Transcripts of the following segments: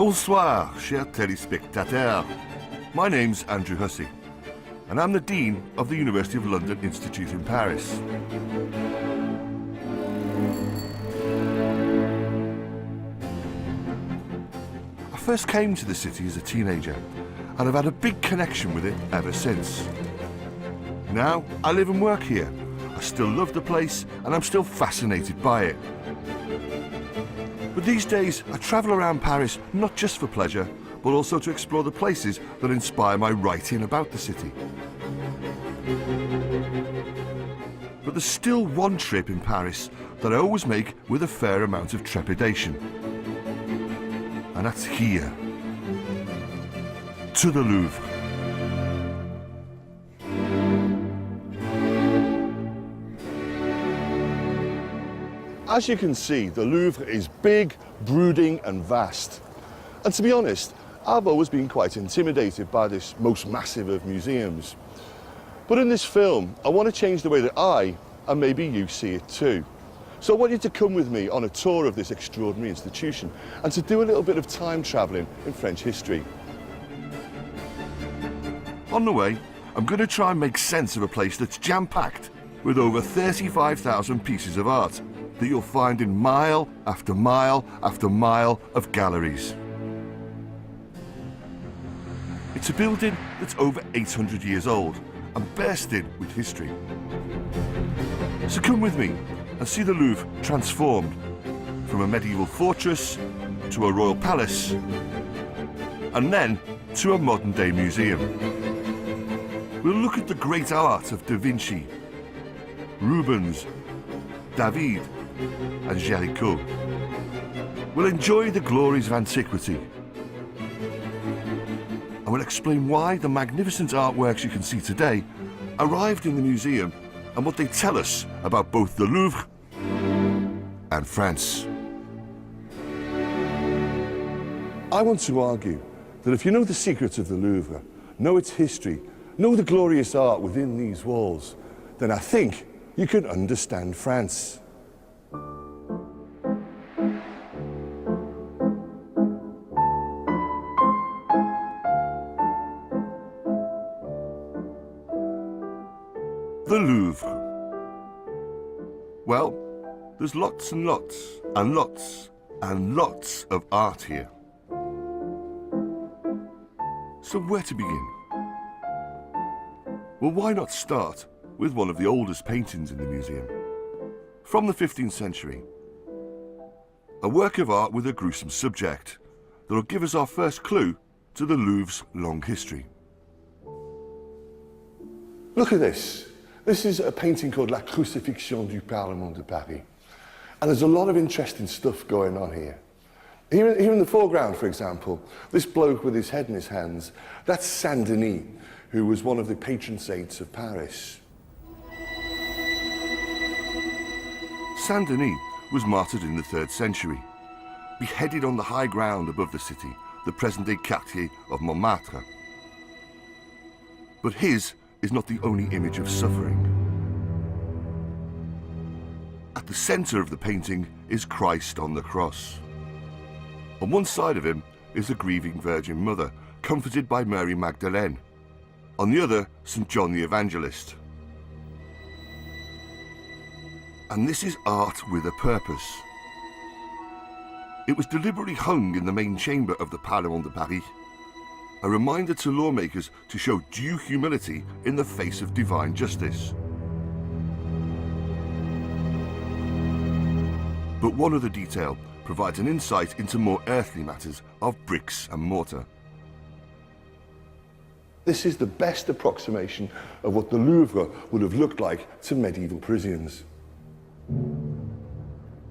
Bonsoir, chers téléspectateurs. My name's Andrew Hussey, and I'm the Dean of the University of London Institute in Paris. I first came to the city as a teenager, and I've had a big connection with it ever since. Now, I live and work here. I still love the place, and I'm still fascinated by it. But these days, I travel around Paris not just for pleasure, but also to explore the places that inspire my writing about the city. But there's still one trip in Paris that I always make with a fair amount of trepidation. And that's here, to the Louvre. As you can see, the Louvre is big, brooding and vast. And to be honest, I've always been quite intimidated by this most massive of museums. But in this film, I want to change the way that I, and maybe you, see it too. So I want you to come with me on a tour of this extraordinary institution and to do a little bit of time travelling in French history. On the way, I'm going to try and make sense of a place that's jam-packed with over 35,000 pieces of art that you'll find in mile after mile after mile of galleries. It's a building that's over 800 years old and bursting with history. So come with me and see the Louvre transformed from a medieval fortress to a royal palace and then to a modern-day museum. We'll look at the great art of Da Vinci, Rubens, David and Géricault. We'll enjoy the glories of antiquity. And we'll explain why the magnificent artworks you can see today arrived in the museum and what they tell us about both the Louvre and France. I want to argue that if you know the secrets of the Louvre, know its history, know the glorious art within these walls, then I think you can understand France. The Louvre. Well, there's lots and lots and lots and lots of art here. So where to begin? Well, why not start with one of the oldest paintings in the museum? From the 15th century. A work of art with a gruesome subject that'll give us our first clue to the Louvre's long history. Look at this. This is a painting called La Crucifixion du Parlement de Paris. And there's a lot of interesting stuff going on here. Here in the foreground, for example, this bloke with his head in his hands, that's Saint Denis, who was one of the patron saints of Paris. Saint Denis was martyred in the 3rd century, beheaded on the high ground above the city, the present-day quartier of Montmartre. But his is not the only image of suffering. At the centre of the painting is Christ on the cross. On one side of him is the grieving Virgin Mother, comforted by Mary Magdalene. On the other, St. John the Evangelist. And this is art with a purpose. It was deliberately hung in the main chamber of the Parlement de Paris, a reminder to lawmakers to show due humility in the face of divine justice. But one other detail provides an insight into more earthly matters of bricks and mortar. This is the best approximation of what the Louvre would have looked like to medieval Parisians.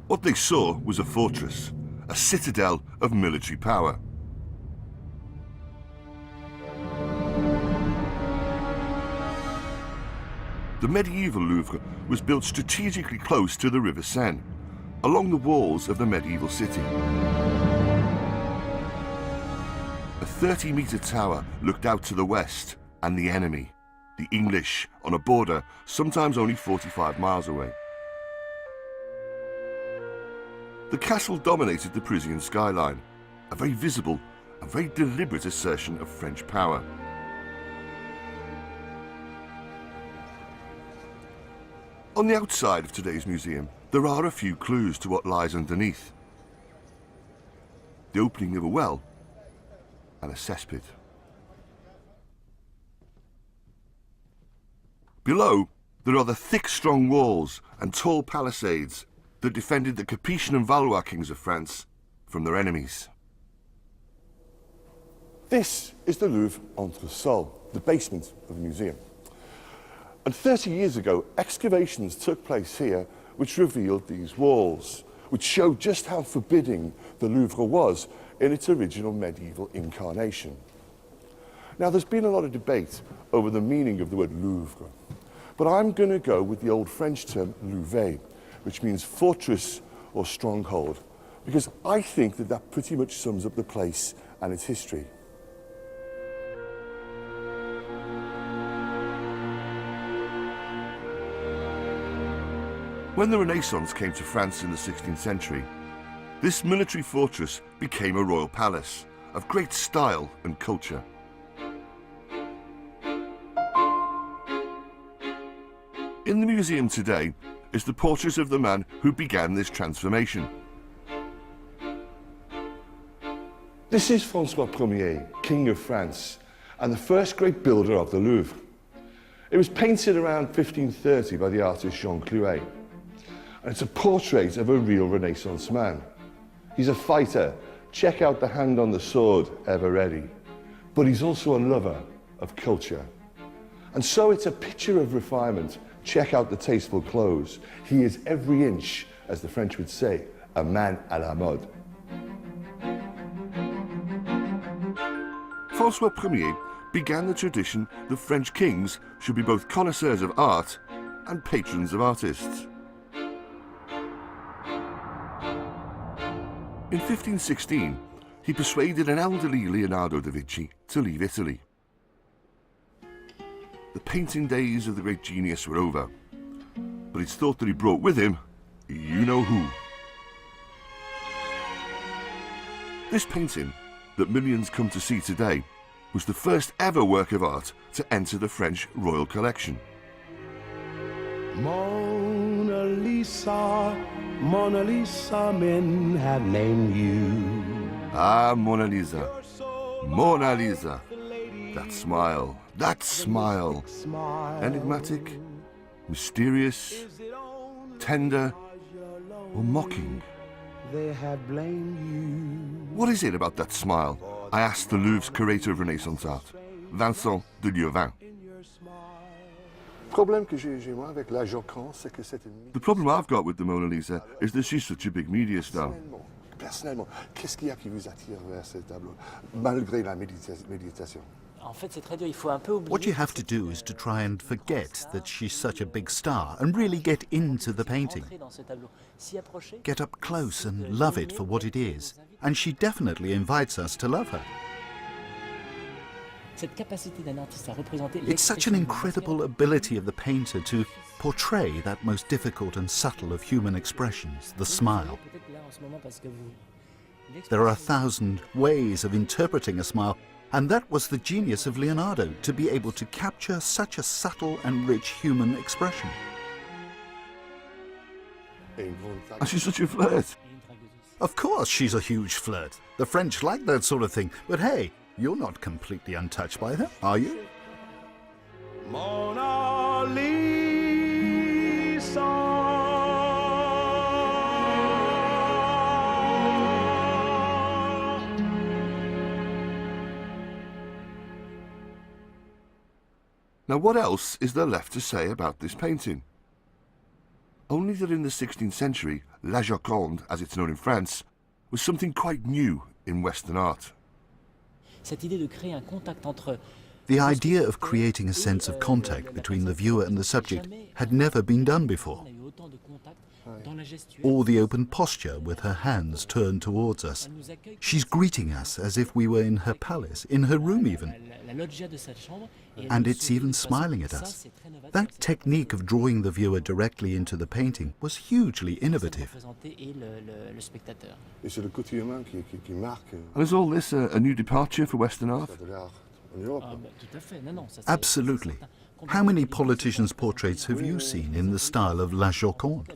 What they saw was a fortress, a citadel of military power. The medieval Louvre was built strategically close to the River Seine, along the walls of the medieval city. A 30-metre tower looked out to the west and the enemy, the English, on a border sometimes only 45 miles away. The castle dominated the Parisian skyline, a very visible and very deliberate assertion of French power. On the outside of today's museum, there are a few clues to what lies underneath. The opening of a well and a cesspit. Below, there are the thick, strong walls and tall palisades that defended the Capetian and Valois kings of France from their enemies. This is the Louvre Entresol, the basement of the museum. And 30 years ago, excavations took place here which revealed these walls, which showed just how forbidding the Louvre was in its original medieval incarnation. Now, there's been a lot of debate over the meaning of the word Louvre, but I'm going to go with the old French term Louvre, which means fortress or stronghold, because I think that that pretty much sums up the place and its history. When the Renaissance came to France in the 16th century, this military fortress became a royal palace of great style and culture. In the museum today is the portrait of the man who began this transformation. This is François Ier, King of France, and the first great builder of the Louvre. It was painted around 1530 by the artist Jean Clouet. And it's a portrait of a real Renaissance man. He's a fighter. Check out the hand on the sword, ever ready. But he's also a lover of culture. And so it's a picture of refinement. Check out the tasteful clothes. He is every inch, as the French would say, a man à la mode. François Ier began the tradition that French kings should be both connoisseurs of art and patrons of artists. In 1516, he persuaded an elderly Leonardo da Vinci to leave Italy. The painting days of the great genius were over, but it's thought that he brought with him you know who. This painting, that millions come to see today, was the first ever work of art to enter the French royal collection. Mona Lisa, Mona Lisa, men have named you. Ah, Mona Lisa. Mona Lisa. That smile. That smile. Enigmatic, mysterious, tender, or mocking. They have blamed you. What is it about that smile? I asked the Louvre's curator of Renaissance art, Vincent de Lieuvin. The problem I've got with the Mona Lisa is that she's such a big media star. Personnellement, qu'est-ce qu'il y a qui vous attire vers ce tableau, malgré la méditation? What you have to do is to try and forget that she's such a big star and really get into the painting. Get up close and love it for what it is. And she definitely invites us to love her. It's such an incredible ability of the painter to portray that most difficult and subtle of human expressions, the smile. There are 1,000 ways of interpreting a smile, and that was the genius of Leonardo, to be able to capture such a subtle and rich human expression. And she's such a flirt. Of course she's a huge flirt. The French like that sort of thing. But hey, you're not completely untouched by her, are you? Mona Lisa. Now, what else is there left to say about this painting? Only that in the 16th century, La Joconde, as it's known in France, was something quite new in Western art. The idea of creating a sense of contact between the viewer and the subject had never been done before. Or the open posture with her hands turned towards us. She's greeting us as if we were in her palace, in her room even. And it's even smiling at us. That technique of drawing the viewer directly into the painting was hugely innovative. Et c'est le côté humain qui marque And is all this a new departure for Western art? de l'art en Europe. Absolutely. How many politicians' portraits have you seen in the style of La Joconde?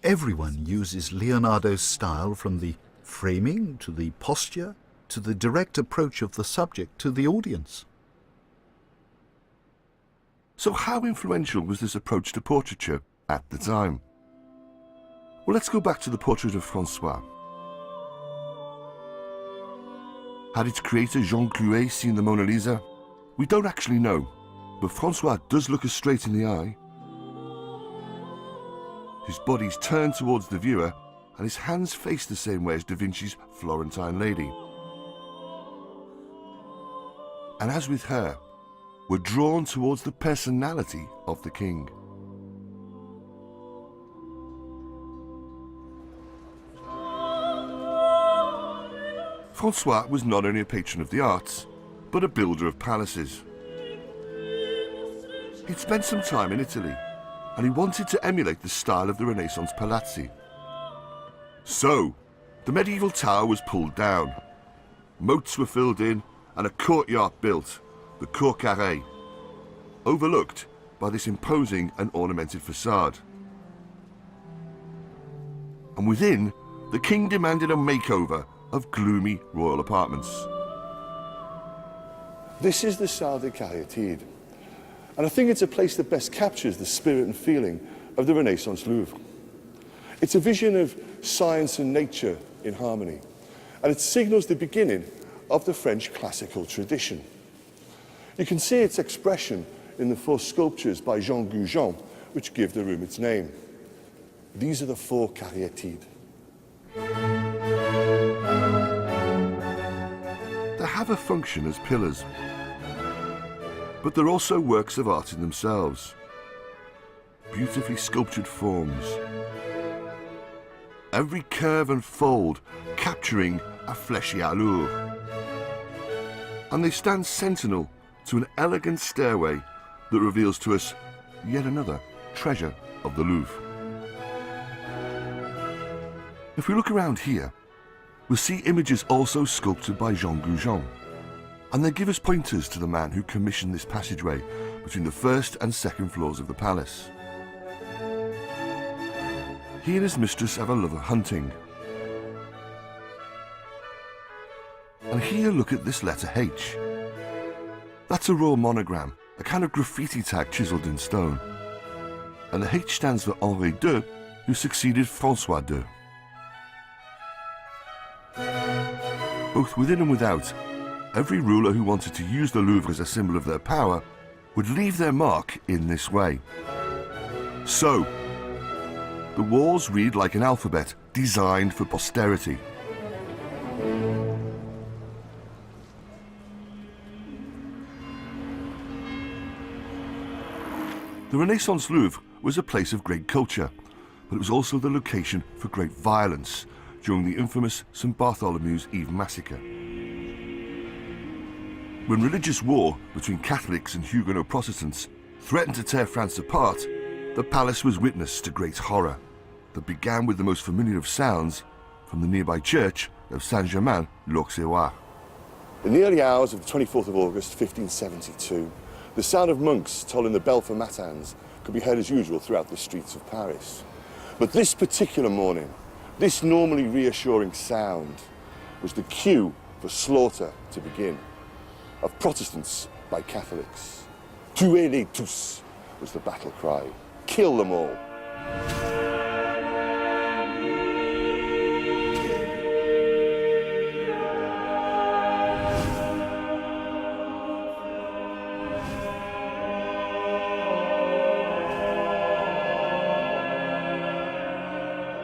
Everyone uses Leonardo's style, from the framing to the posture to the direct approach of the subject to the audience. So how influential was this approach to portraiture at the time? Well, let's go back to the portrait of François. Had its creator Jean Clouet seen the Mona Lisa? We don't actually know, but François does look us straight in the eye. His body's turned towards the viewer and his hands face the same way as Da Vinci's Florentine Lady. And as with her, we're drawn towards the personality of the king. François was not only a patron of the arts, but a builder of palaces. He'd spent some time in Italy, and he wanted to emulate the style of the Renaissance palazzi. So, the medieval tower was pulled down, moats were filled in, and a courtyard built, the Cour Carrée, overlooked by this imposing and ornamented facade. And within, the king demanded a makeover of gloomy royal apartments. This is the Salle des Caryatides, and I think it's a place that best captures the spirit and feeling of the Renaissance Louvre. It's a vision of science and nature in harmony, and it signals the beginning of the French classical tradition. You can see its expression in the 4 sculptures by Jean Goujon, which give the room its name. These are the 4 Caryatides. They have a function as pillars, but they're also works of art in themselves. Beautifully sculptured forms. Every curve and fold capturing a fleshy allure. And they stand sentinel to an elegant stairway that reveals to us yet another treasure of the Louvre. If we look around here, we'll see images also sculpted by Jean Goujon, and they give us pointers to the man who commissioned this passageway between the 1st and 2nd floors of the palace. He and his mistress have a love of hunting. And here, look at this letter H. That's a royal monogram, a kind of graffiti tag chiseled in stone. And the H stands for Henri II, who succeeded François II. Both within and without, every ruler who wanted to use the Louvre as a symbol of their power would leave their mark in this way. So, the walls read like an alphabet designed for posterity. The Renaissance Louvre was a place of great culture, but it was also the location for great violence during the infamous St. Bartholomew's Eve massacre. When religious war between Catholics and Huguenot Protestants threatened to tear France apart, the palace was witness to great horror that began with the most familiar of sounds from the nearby church of Saint-Germain-l'Auxerrois. In the early hours of the 24th of August 1572, the sound of monks tolling the bell for matins could be heard as usual throughout the streets of Paris. But this particular morning, this normally reassuring sound was the cue for slaughter to begin, of Protestants by Catholics. Tuez-les tous was the battle cry. Kill them all.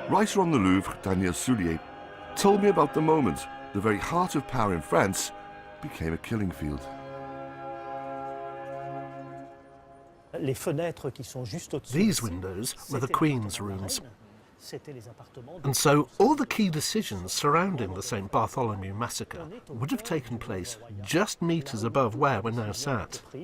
Writer on the Louvre, Daniel Soulier, told me about the moment the very heart of power in France became a killing field. These windows were the Queen's rooms. And so all the key decisions surrounding the St. Bartholomew massacre would have taken place just metres above where we're now sat. We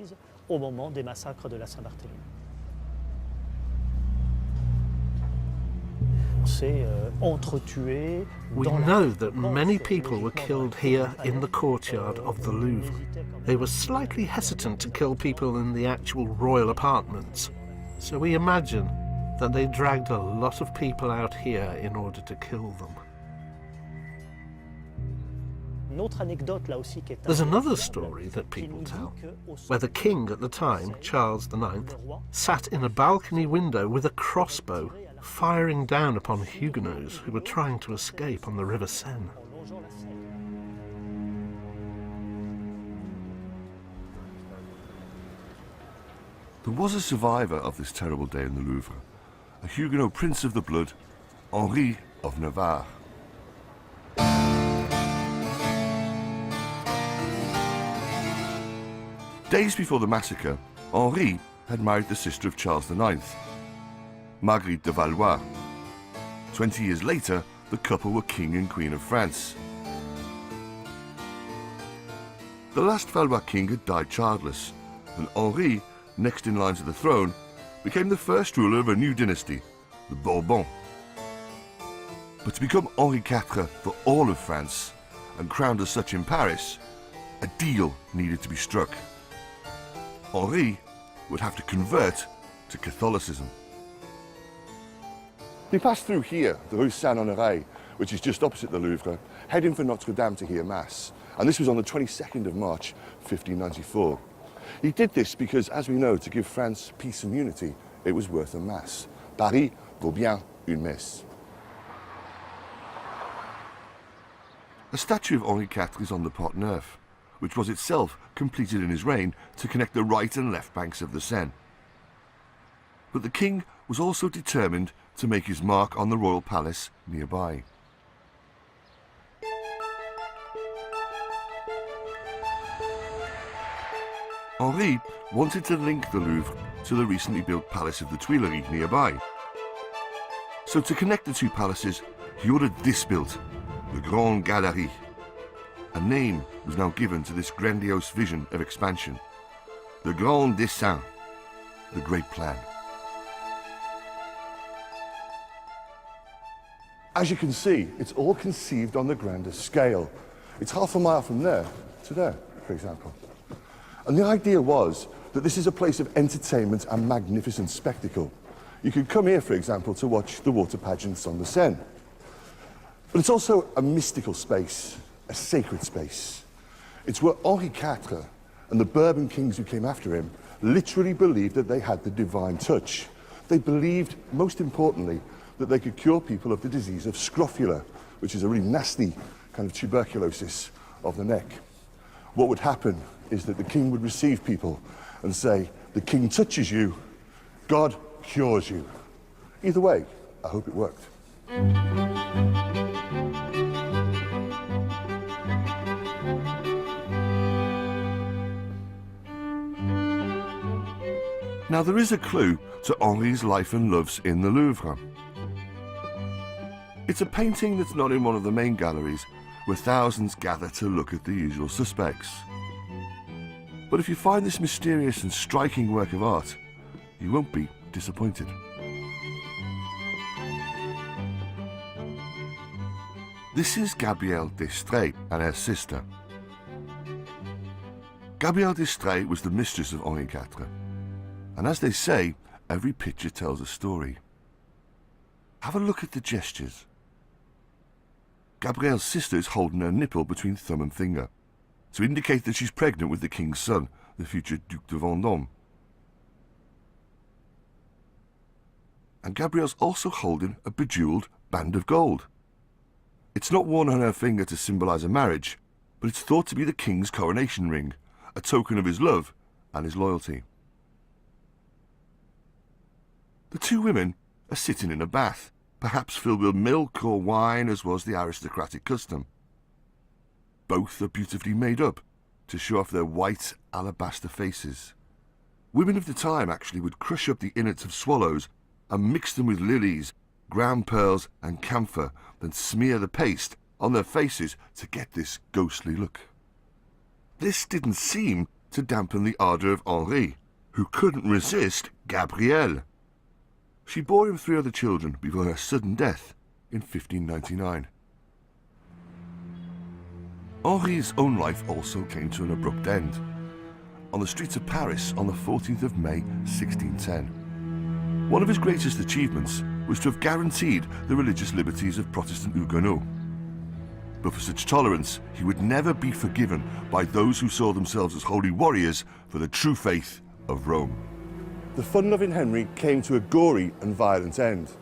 know that many people were killed here in the courtyard of the Louvre. They were slightly hesitant to kill people in the actual royal apartments, so we imagine that they dragged a lot of people out here in order to kill them. There's another story that people tell, where the king at the time, Charles IX, sat in a balcony window with a crossbow, firing down upon Huguenots who were trying to escape on the River Seine. There was a survivor of this terrible day in the Louvre, a Huguenot prince of the blood, Henri of Navarre. Days before the massacre, Henri had married the sister of Charles IX, Marguerite de Valois. 20 years later, the couple were king and queen of France. The last Valois king had died childless, and Henri, next in line to the throne, became the first ruler of a new dynasty, the Bourbons. But to become Henri IV for all of France, and crowned as such in Paris, a deal needed to be struck. Henri would have to convert to Catholicism. He passed through here, the Rue Saint-Honoré, which is just opposite the Louvre, heading for Notre Dame to hear Mass. And this was on the 22nd of March, 1594. He did this because, as we know, to give France peace and unity, it was worth a Mass. Paris vaut bien une messe. A statue of Henri IV is on the Pont Neuf, which was itself completed in his reign to connect the right and left banks of the Seine. But the king was also determined to make his mark on the royal palace nearby. Henri wanted to link the Louvre to the recently built Palace of the Tuileries nearby. So to connect the two palaces, he ordered this built, the Grande Galerie. A name was now given to this grandiose vision of expansion, the Grand Dessein, the Great Plan. As you can see, it's all conceived on the grandest scale. It's half a mile from there to there, for example. And the idea was that this is a place of entertainment and magnificent spectacle. You could come here, for example, to watch the water pageants on the Seine. But it's also a mystical space, a sacred space. It's where Henri IV and the Bourbon kings who came after him literally believed that they had the divine touch. They believed, most importantly, that they could cure people of the disease of scrofula, which is a really nasty kind of tuberculosis of the neck. What would happen is that the king would receive people and say, the king touches you, God cures you. Either way, I hope it worked. Now there is a clue to Henri's life and loves in the Louvre. It's a painting that's not in one of the main galleries, where thousands gather to look at the usual suspects. But if you find this mysterious and striking work of art, you won't be disappointed. This is Gabrielle d'Estrées and her sister. Gabrielle d'Estrées was the mistress of Henri IV, and as they say, every picture tells a story. Have a look at the gestures. Gabrielle's sister is holding her nipple between thumb and finger, to indicate that she's pregnant with the king's son, the future Duc de Vendôme. And Gabrielle's also holding a bejewelled band of gold. It's not worn on her finger to symbolise a marriage, but it's thought to be the king's coronation ring, a token of his love and his loyalty. The two women are sitting in a bath, perhaps filled with milk or wine, as was the aristocratic custom. Both are beautifully made up to show off their white alabaster faces. Women of the time actually would crush up the innards of swallows and mix them with lilies ground pearls and camphor, then smear the paste on their faces to get this ghostly look. This didn't seem to dampen the ardour of Henri, who couldn't resist Gabrielle. She bore him 3 other children before her sudden death in 1599. Henri's own life also came to an abrupt end, on the streets of Paris on the 14th of May 1610. One of his greatest achievements was to have guaranteed the religious liberties of Protestant Huguenots. But for such tolerance, he would never be forgiven by those who saw themselves as holy warriors for the true faith of Rome. The fun-loving Henry came to a gory and violent end.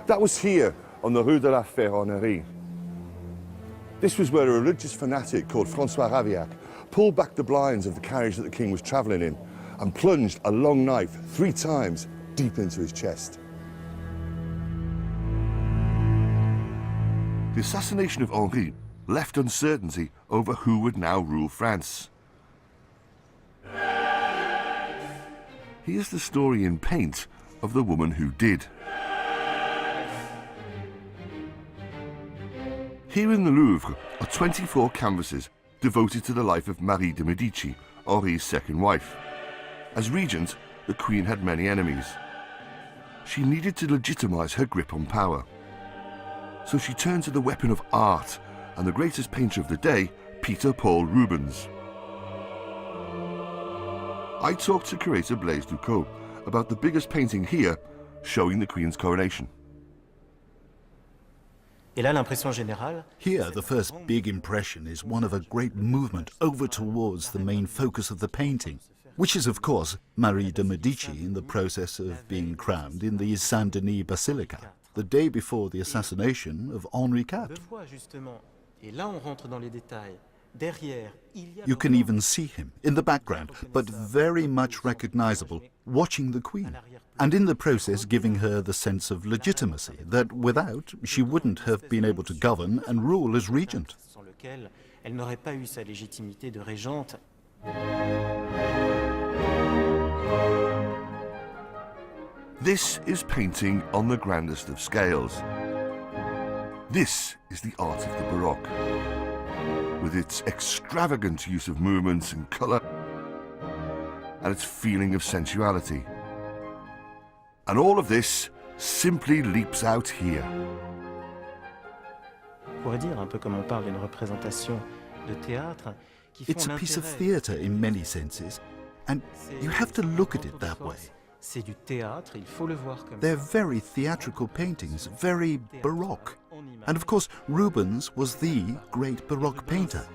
That was here on the Rue de la Ferronnerie. This was where a religious fanatic called Francois Ravillac pulled back the blinds of the carriage that the king was travelling in and plunged a long knife 3 times deep into his chest. The assassination of Henri left uncertainty over who would now rule France. Here's the story in paint of the woman who did. Here in the Louvre are 24 canvases devoted to the life of Marie de Medici, Henri's second wife. As regent, the Queen had many enemies. She needed to legitimise her grip on power. So she turned to the weapon of art and the greatest painter of the day, Peter Paul Rubens. I talked to curator Blaise Ducot about the biggest painting here showing the Queen's coronation. Here, the first big impression is one of a great movement over towards the main focus of the painting, which is, of course, Marie de Medici in the process of being crowned in the Saint-Denis Basilica, the day before the assassination of Henri IV. You can even see him in the background, but very much recognizable, watching the Queen, and in the process giving her the sense of legitimacy that without she wouldn't have been able to govern and rule as regent. This is painting on the grandest of scales. This is the art of the Baroque, with its extravagant use of movements and colour, and its feeling of sensuality. And all of this simply leaps out here. It's a piece of theatre in many senses, and you have to look at it that way. They're very theatrical paintings, very Baroque. And of course, Rubens was the great Baroque painter.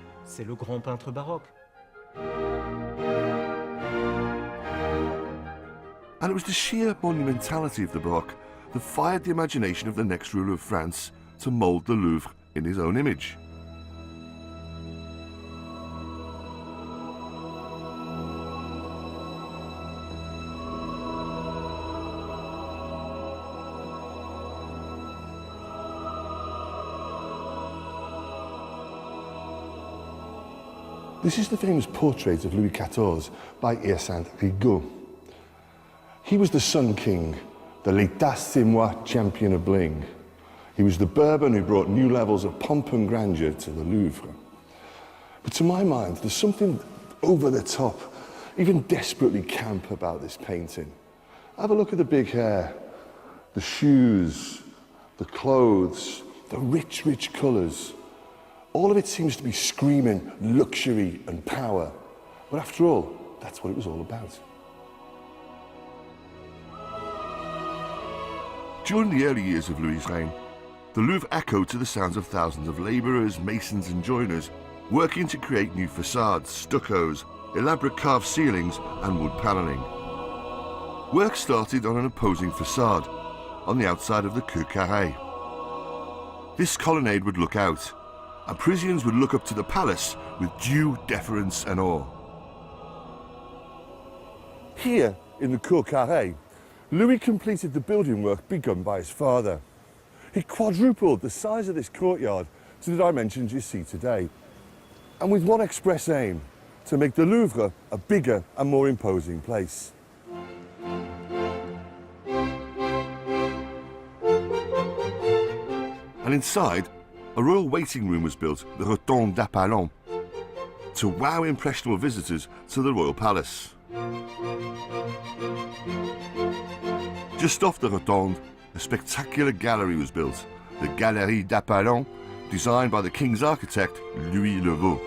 And it was the sheer monumentality of the Baroque that fired the imagination of the next ruler of France to mould the Louvre in his own image. This is the famous portrait of Louis XIV by Hyacinthe Rigaud. He was the Sun King, the l'état c'est moi champion of bling. He was the Bourbon who brought new levels of pomp and grandeur to the Louvre. But to my mind, there's something over the top, even desperately camp about this painting. Have a look at the big hair, the shoes, the clothes, the rich, rich colours. All of it seems to be screaming luxury and power. But after all, that's what it was all about. During the early years of Louis's reign, the Louvre echoed to the sounds of thousands of labourers, masons and joiners working to create new facades, stuccos, elaborate carved ceilings and wood panelling. Work started on an opposing facade on the outside of the Cour Carrée. This colonnade would look out, and Parisians would look up to the palace with due deference and awe. Here, in the Cour Carrée, Louis completed the building work begun by his father. He quadrupled the size of this courtyard to the dimensions you see today, and with one express aim, to make the Louvre a bigger and more imposing place. And inside, a royal waiting room was built, the Rotonde d'Apollon, to wow impressionable visitors to the royal palace. Just off the Rotonde, a spectacular gallery was built, the Galerie d'Apollon, designed by the king's architect, Louis le Vau.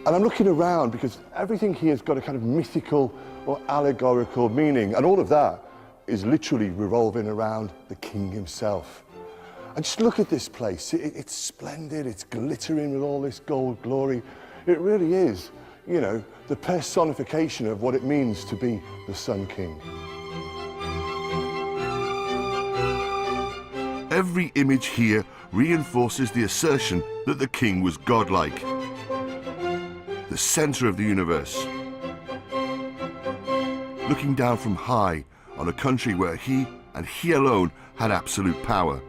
And I'm looking around because everything here has got a kind of mythical or allegorical meaning, and all of that is literally revolving around the king himself. And just look at this place. It's splendid, it's glittering with all this gold glory. It really is, you know, the personification of what it means to be the Sun King. Every image here reinforces the assertion that the king was godlike, the centre of the universe, looking down from high on a country where he, and he alone, had absolute power,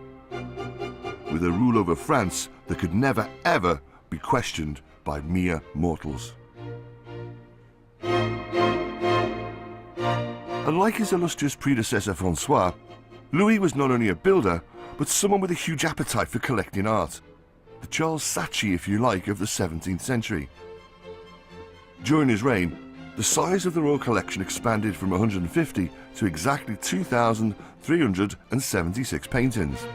with a rule over France that could never, ever be questioned by mere mortals. Unlike his illustrious predecessor Francois, Louis was not only a builder, but someone with a huge appetite for collecting art. The Charles Saatchi, if you like, of the 17th century. During his reign, the size of the royal collection expanded from 150 to exactly 2,376 paintings.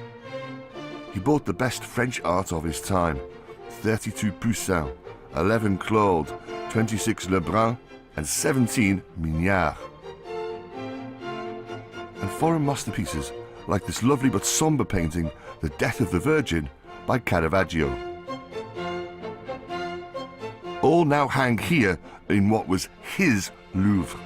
He bought the best French art of his time, 32 Poussin, 11 Claude, 26 Lebrun, and 17 Mignard. And foreign masterpieces, like this lovely but sombre painting, The Death of the Virgin, by Caravaggio. All now hang here in what was his Louvre.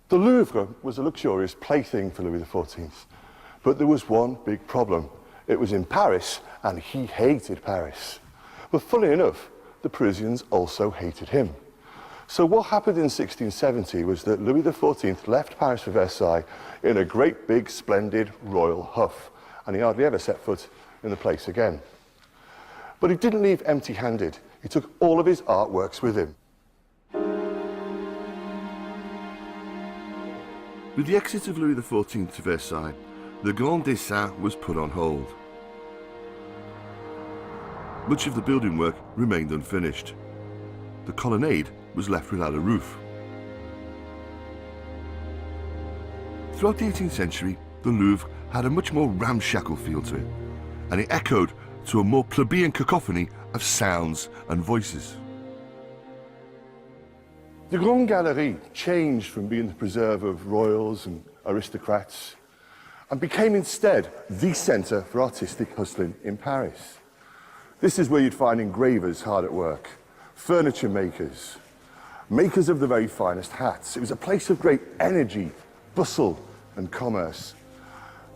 The Louvre was a luxurious plaything for Louis XIV, but there was one big problem. It was in Paris, and he hated Paris. But funnily enough, the Parisians also hated him. So what happened in 1670 was that Louis XIV left Paris for Versailles in a great big splendid royal huff, and he hardly ever set foot in the place again. But he didn't leave empty-handed. He took all of his artworks with him. With the exit of Louis XIV to Versailles, the Grand Dessin was put on hold. Much of the building work remained unfinished. The colonnade was left without a roof. Throughout the 18th century, the Louvre had a much more ramshackle feel to it, and it echoed to a more plebeian cacophony of sounds and voices. The Grande Galerie changed from being the preserve of royals and aristocrats and became instead the centre for artistic hustling in Paris. This is where you'd find engravers hard at work, furniture makers, makers of the very finest hats. It was a place of great energy, bustle and commerce.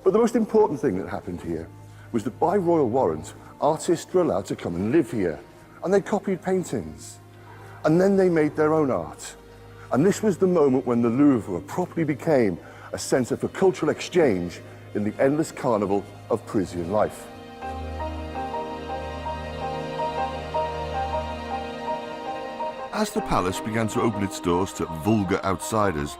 But the most important thing that happened here was that by royal warrant, artists were allowed to come and live here, and they copied paintings. And then they made their own art. And this was the moment when the Louvre properly became a centre for cultural exchange in the endless carnival of Parisian life. As the palace began to open its doors to vulgar outsiders,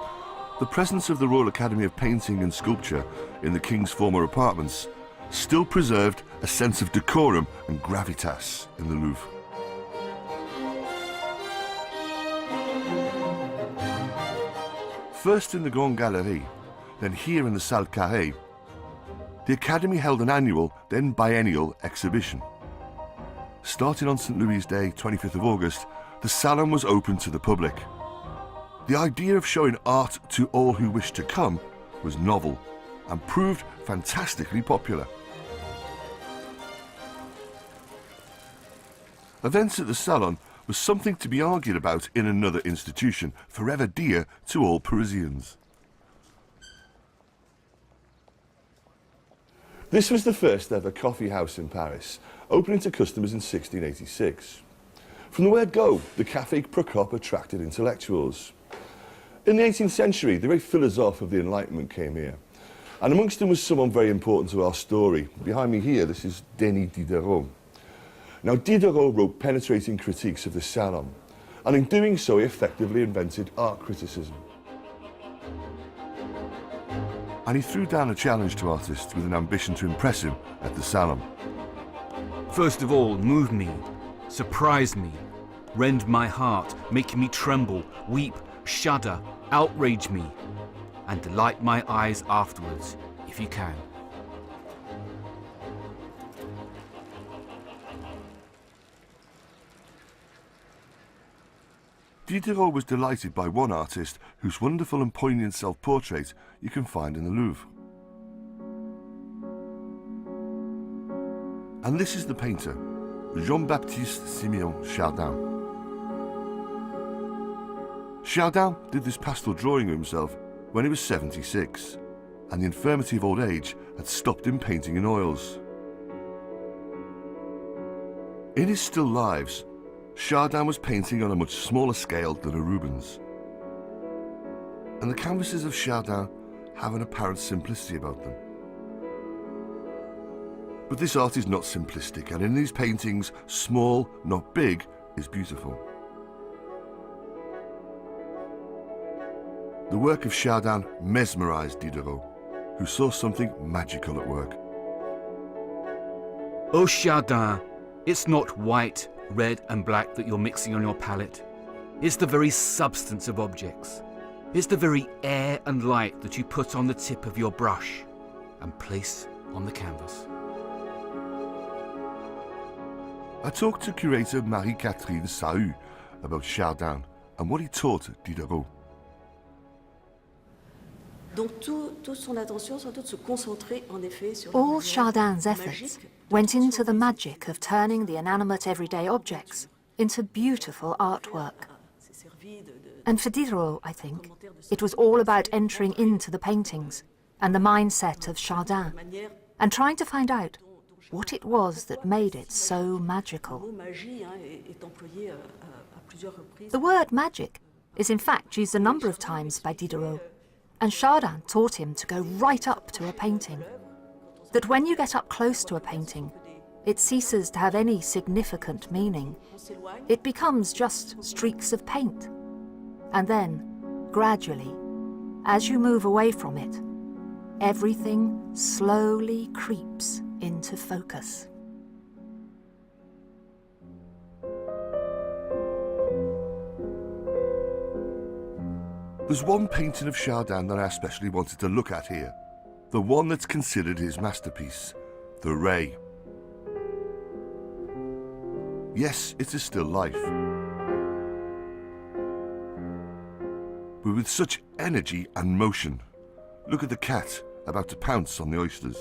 the presence of the Royal Academy of Painting and Sculpture in the king's former apartments still preserved a sense of decorum and gravitas in the Louvre. First in the Grande Galerie, then here in the Salle Carrée, the Academy held an annual, then biennial exhibition. Starting on St. Louis' Day, 25th of August, the salon was open to the public. The idea of showing art to all who wished to come was novel and proved fantastically popular. Events at the salon was something to be argued about in another institution, forever dear to all Parisians. This was the first ever coffee house in Paris, opening to customers in 1686. From the word go, the Café Procope attracted intellectuals. In the 18th century, the great philosophe of the Enlightenment came here. And amongst them was someone very important to our story. Behind me here, this is Denis Diderot. Now, Diderot wrote penetrating critiques of the salon, and in doing so, he effectively invented art criticism. and he threw down a challenge to artists with an ambition to impress him at the Salon. First of all, move me, surprise me, rend my heart, make me tremble, weep, shudder, outrage me, and delight my eyes afterwards, if you can. Diderot was delighted by one artist whose wonderful and poignant self-portrait you can find in the Louvre. And this is the painter, Jean-Baptiste Simeon Chardin. Chardin did this pastel drawing of himself when he was 76, and the infirmity of old age had stopped him painting in oils. In his still lives, Chardin was painting on a much smaller scale than a Rubens. And the canvases of Chardin have an apparent simplicity about them. But this art is not simplistic, and in these paintings, small, not big, is beautiful. The work of Chardin mesmerized Diderot, who saw something magical at work. Oh Chardin, it's not white, red and black that you're mixing on your palette. It's the very substance of objects. It's the very air and light that you put on the tip of your brush and place on the canvas. I talked to curator Marie-Catherine Sahu about Chardin and what he taught Diderot. All Chardin's efforts went into the magic of turning the inanimate everyday objects into beautiful artwork. And for Diderot, I think, it was all about entering into the paintings and the mindset of Chardin and trying to find out what it was that made it so magical. The word magic is in fact used a number of times by Diderot, and Chardin taught him to go right up to a painting. That when you get up close to a painting, it ceases to have any significant meaning. It becomes just streaks of paint. And then, gradually, as you move away from it, everything slowly creeps into focus. There's one painting of Chardin that I especially wanted to look at here. The one that's considered his masterpiece, the Ray. Yes, it's a still life. But with such energy and motion. Look at the cat about to pounce on the oysters.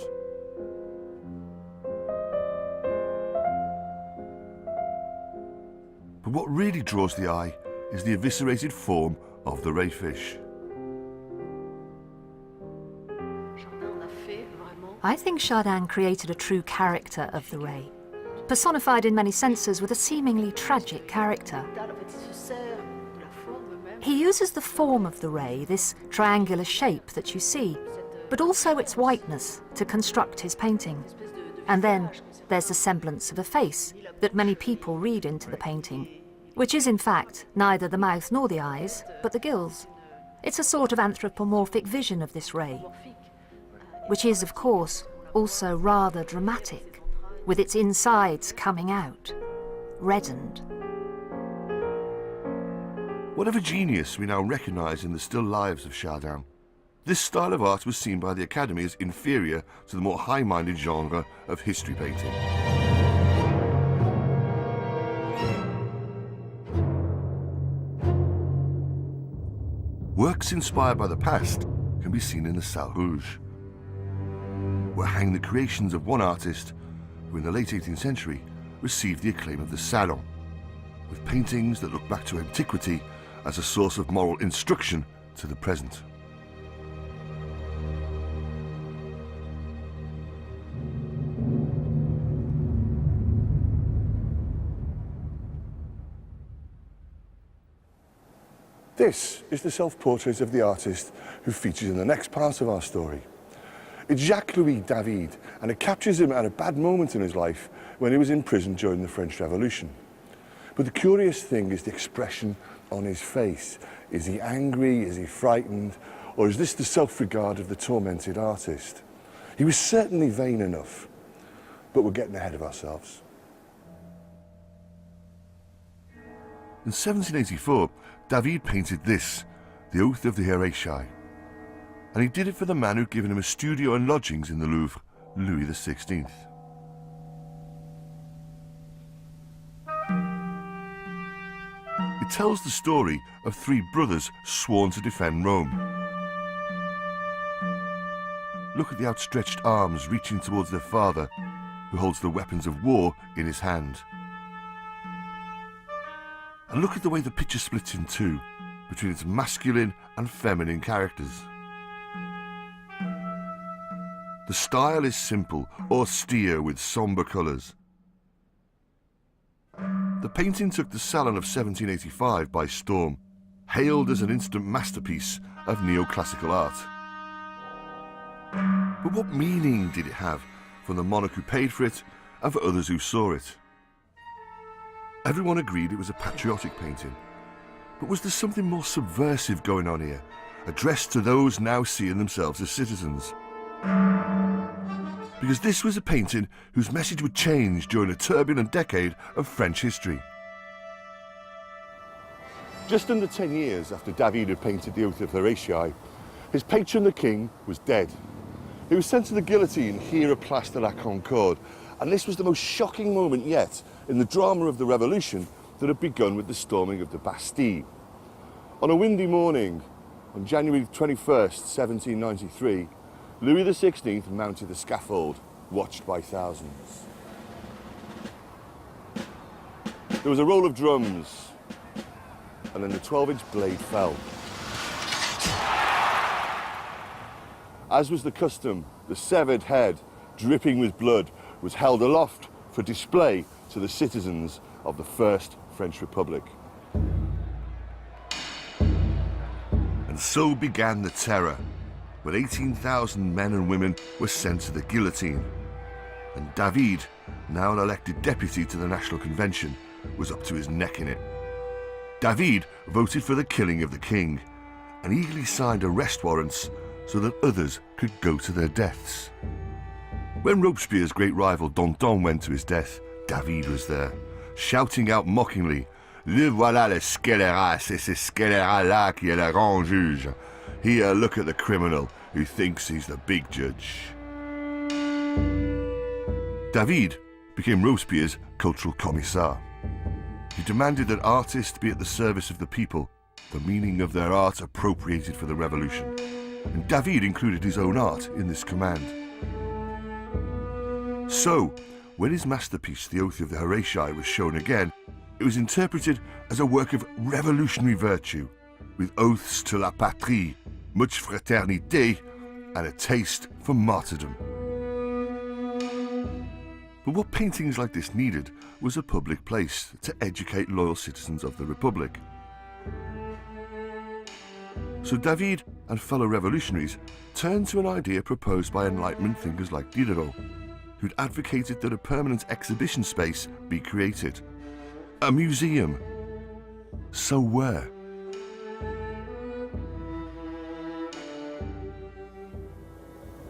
But what really draws the eye is the eviscerated form of the ray fish. I think Chardin created a true character of the ray, personified in many senses with a seemingly tragic character. He uses the form of the ray, this triangular shape that you see, but also its whiteness to construct his painting. And then there's the semblance of a face that many people read into the painting, which is in fact neither the mouth nor the eyes, but the gills. It's a sort of anthropomorphic vision of this ray, which is, of course, also rather dramatic, with its insides coming out, reddened. Whatever genius we now recognise in the still lives of Chardin, this style of art was seen by the Academy as inferior to the more high-minded genre of history painting. Works inspired by the past can be seen in the Salle Rouge, where hang the creations of one artist who in the late 18th century received the acclaim of the Salon, with paintings that look back to antiquity as a source of moral instruction to the present. This is the self-portrait of the artist who features in the next part of our story. It's Jacques-Louis David, and it captures him at a bad moment in his life when he was in prison during the French Revolution. But the curious thing is the expression on his face. Is he angry? Is he frightened? Or is this the self-regard of the tormented artist? He was certainly vain enough, but we're getting ahead of ourselves. In 1784, David painted this, The Oath of the Horatii. And he did it for the man who'd given him a studio and lodgings in the Louvre, Louis XVI. It tells the story of three brothers sworn to defend Rome. Look at the outstretched arms reaching towards their father, who holds the weapons of war in his hand. And look at the way the picture splits in two, between its masculine and feminine characters. The style is simple, austere with sombre colours. The painting took the Salon of 1785 by storm, hailed as an instant masterpiece of neoclassical art. But what meaning did it have for the monarch who paid for it and for others who saw it? Everyone agreed it was a patriotic painting, but was there something more subversive going on here, addressed to those now seeing themselves as citizens? Because this was a painting whose message would change during a turbulent decade of French history. Just under 10 years after David had painted The Oath of Horatii, his patron the king was dead. He was sent to the guillotine here at Place de la Concorde, and this was the most shocking moment yet in the drama of the revolution that had begun with the storming of the Bastille. On a windy morning, on January 21st, 1793, Louis XVI mounted the scaffold, watched by thousands. There was a roll of drums, and then the 12-inch blade fell. As was the custom, the severed head, dripping with blood, was held aloft for display to the citizens of the First French Republic. And so began the terror, when 18,000 men and women were sent to the guillotine. And David, now an elected deputy to the National Convention, was up to his neck in it. David voted for the killing of the king and eagerly signed arrest warrants so that others could go to their deaths. When Robespierre's great rival Danton went to his death, David was there, shouting out mockingly, "Le voilà le scélérat, c'est ce scélérat-là qui est le grand juge. Here, look at the criminal who thinks he's the big judge." David became Robespierre's cultural commissar. He demanded that artists be at the service of the people, the meaning of their art appropriated for the revolution. And David included his own art in this command. So, when his masterpiece, The Oath of the Horatii, was shown again, it was interpreted as a work of revolutionary virtue, with oaths to la patrie, much fraternité, and a taste for martyrdom. But what paintings like this needed was a public place to educate loyal citizens of the Republic. So David and fellow revolutionaries turned to an idea proposed by Enlightenment thinkers like Diderot, who'd advocated that a permanent exhibition space be created. A museum. So where?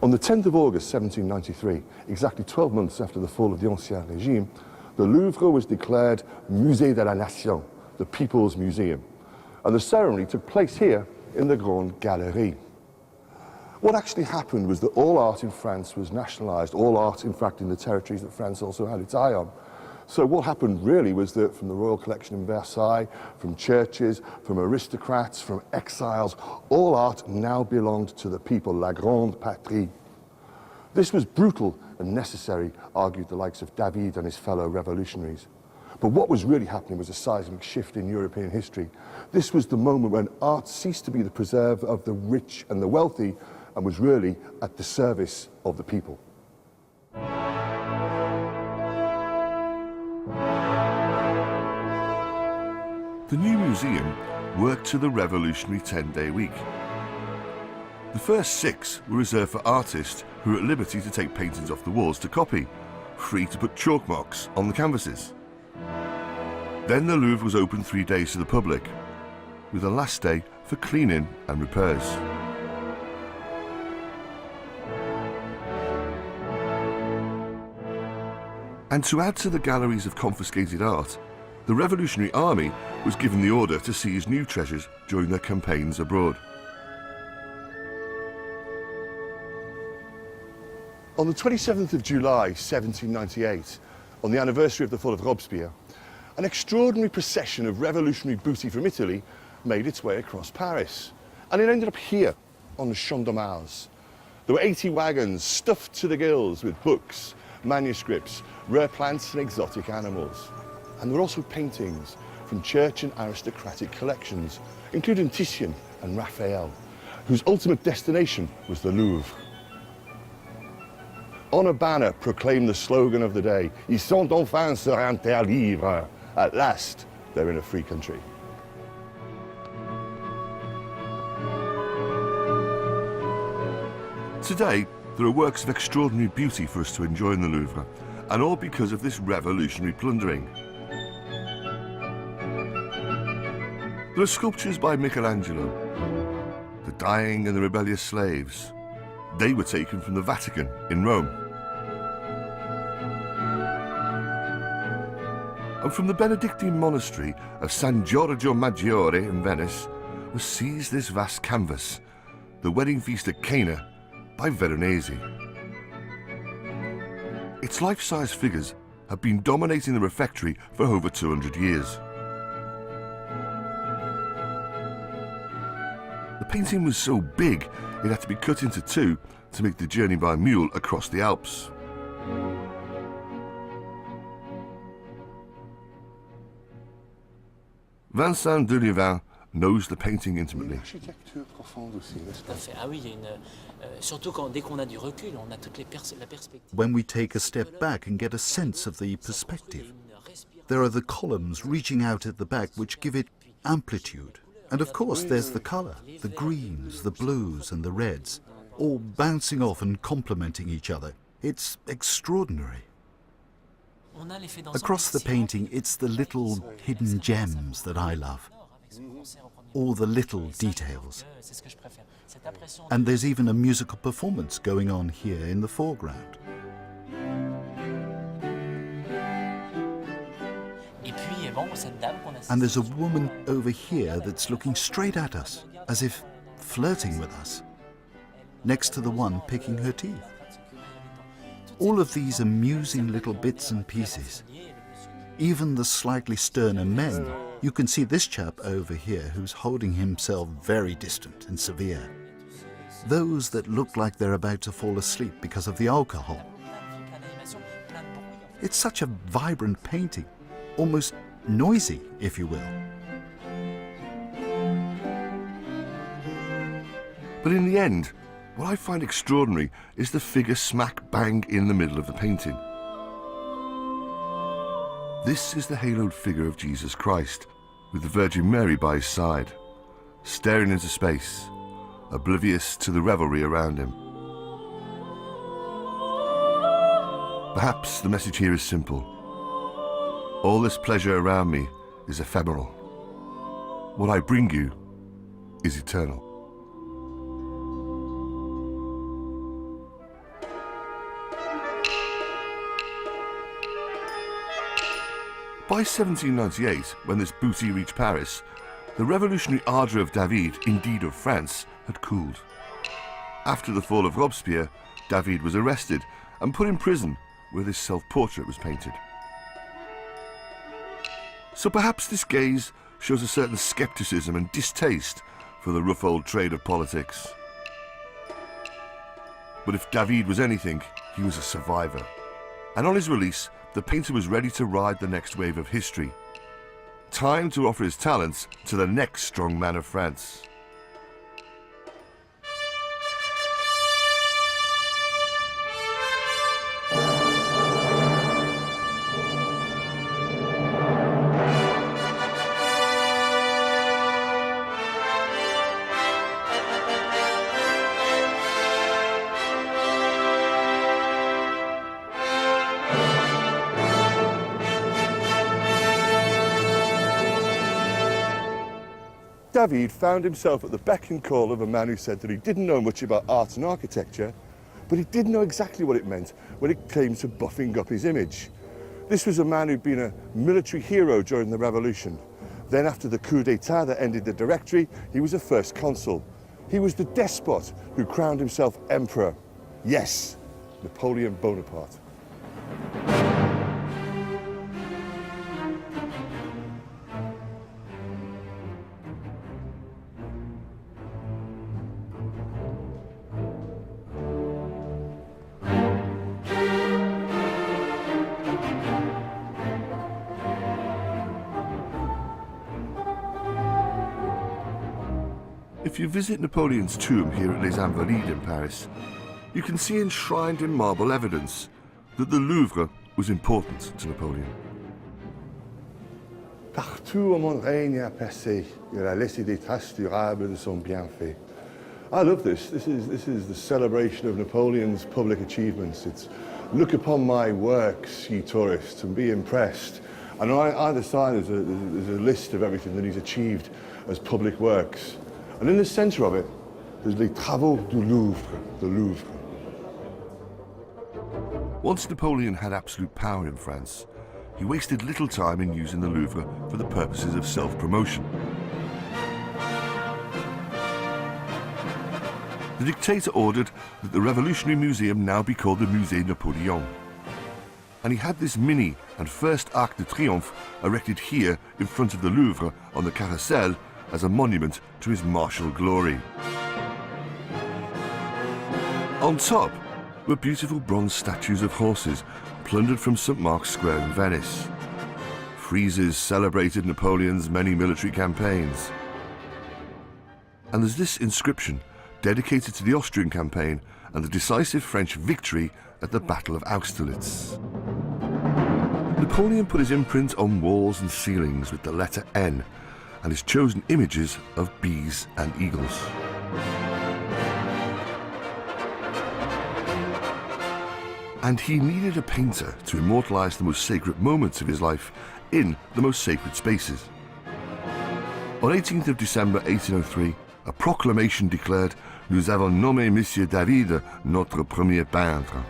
On the 10th of August 1793, exactly 12 months after the fall of the Ancien Régime, the Louvre was declared Musée de la Nation, the People's Museum. And the ceremony took place here in the Grande Galerie. What actually happened was that all art in France was nationalised, all art, in fact, in the territories that France also had its eye on. So what happened really was that from the royal collection in Versailles, from churches, from aristocrats, from exiles, all art now belonged to the people, la grande patrie. This was brutal and necessary, argued the likes of David and his fellow revolutionaries. But what was really happening was a seismic shift in European history. This was the moment when art ceased to be the preserve of the rich and the wealthy and was really at the service of the people. The new museum worked to the revolutionary 10-day week. The first 6 were reserved for artists who were at liberty to take paintings off the walls to copy, free to put chalk marks on the canvases. Then the Louvre was open 3 days to the public, with the last day for cleaning and repairs. And to add to the galleries of confiscated art, the Revolutionary Army was given the order to seize new treasures during their campaigns abroad. On the 27th of July 1798, on the anniversary of the fall of Robespierre, an extraordinary procession of revolutionary booty from Italy made its way across Paris. And it ended up here, on the Champ de Mars. There were 80 wagons stuffed to the gills with books, manuscripts, rare plants and exotic animals. And there were also paintings from church and aristocratic collections, including Titian and Raphael, whose ultimate destination was the Louvre. On a banner proclaimed the slogan of the day, Ils sont enfin sur un terre libre. At last, they're in a free country. Today, there are works of extraordinary beauty for us to enjoy in the Louvre, and all because of this revolutionary plundering. There are sculptures by Michelangelo, the dying and the rebellious slaves. They were taken from the Vatican in Rome. And from the Benedictine monastery of San Giorgio Maggiore in Venice was seized this vast canvas, the wedding feast at Cana by Veronese. Its life-size figures have been dominating the refectory for over 200 years. The painting was so big it had to be cut into two to make the journey by mule across the Alps. Vincent de Louvain knows the painting intimately. When we take a step back and get a sense of the perspective, there are the columns reaching out at the back which give it amplitude. And of course there's the colour, the greens, the blues and the reds, all bouncing off and complementing each other. It's extraordinary. Across the painting, it's the little hidden gems that I love. All the little details. And there's even a musical performance going on here in the foreground. And there's a woman over here that's looking straight at us, as if flirting with us, next to the one picking her teeth. All of these amusing little bits and pieces. Even the slightly sterner men. You can see this chap over here who's holding himself very distant and severe. Those that look like they're about to fall asleep because of the alcohol. It's such a vibrant painting, almost noisy, if you will. But in the end, what I find extraordinary is the figure smack bang in the middle of the painting. This is the haloed figure of Jesus Christ, with the Virgin Mary by his side, staring into space, oblivious to the revelry around him. Perhaps the message here is simple. All this pleasure around me is ephemeral. What I bring you is eternal. By 1798, when this booty reached Paris, the revolutionary ardour of David, indeed of France, had cooled. After the fall of Robespierre, David was arrested and put in prison where this self-portrait was painted. So perhaps this gaze shows a certain scepticism and distaste for the rough old trade of politics. But if David was anything, he was a survivor. And on his release, the painter was ready to ride the next wave of history. Time to offer his talents to the next strong man of France. David found himself at the beck and call of a man who said that he didn't know much about art and architecture, but he did know exactly what it meant when it came to buffing up his image. This was a man who'd been a military hero during the revolution. Then after the coup d'etat that ended the Directory, he was a first consul. He was the despot who crowned himself emperor. Yes, Napoleon Bonaparte. If you visit Napoleon's tomb here at Les Invalides in Paris, you can see enshrined in marble evidence that the Louvre was important to Napoleon. Partout où mon règne a passé, il a laissé des traces durables de son bienfait. I love this. This is the celebration of Napoleon's public achievements. It's look upon my works, ye tourists, and be impressed. And on either side there's a list of everything that he's achieved as public works. And in the centre of it, there's Les Travaux du Louvre, the Louvre. Once Napoleon had absolute power in France, he wasted little time in using the Louvre for the purposes of self-promotion. The dictator ordered that the Revolutionary Museum now be called the Musée Napoléon. And he had this mini and first Arc de Triomphe erected here in front of the Louvre on the Carrousel as a monument to his martial glory. On top were beautiful bronze statues of horses plundered from St. Mark's Square in Venice. Friezes celebrated Napoleon's many military campaigns. And there's this inscription dedicated to the Austrian campaign and the decisive French victory at the Battle of Austerlitz. Napoleon put his imprint on walls and ceilings with the letter N and his chosen images of bees and eagles. And he needed a painter to immortalise the most sacred moments of his life in the most sacred spaces. On 18th of December 1803, a proclamation declared, "Nous avons nommé Monsieur David notre premier peintre."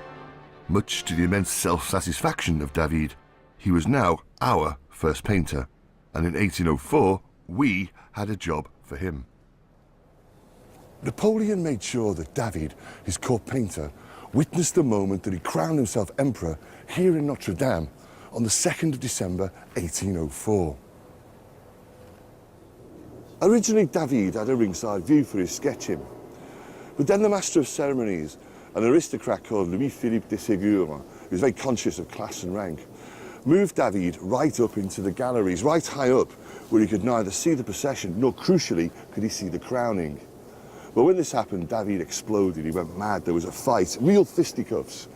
Much to the immense self-satisfaction of David, he was now our first painter, and in 1804, we had a job for him. Napoleon made sure that David, his court painter, witnessed the moment that he crowned himself emperor here in Notre Dame on the 2nd of December 1804. Originally, David had a ringside view for his sketching, but then the master of ceremonies, an aristocrat called Louis-Philippe de Ségur, who was very conscious of class and rank, moved David right up into the galleries, right high up, where he could neither see the procession nor, crucially, could he see the crowning. But when this happened, David exploded. He went mad. There was a fight, real fisticuffs.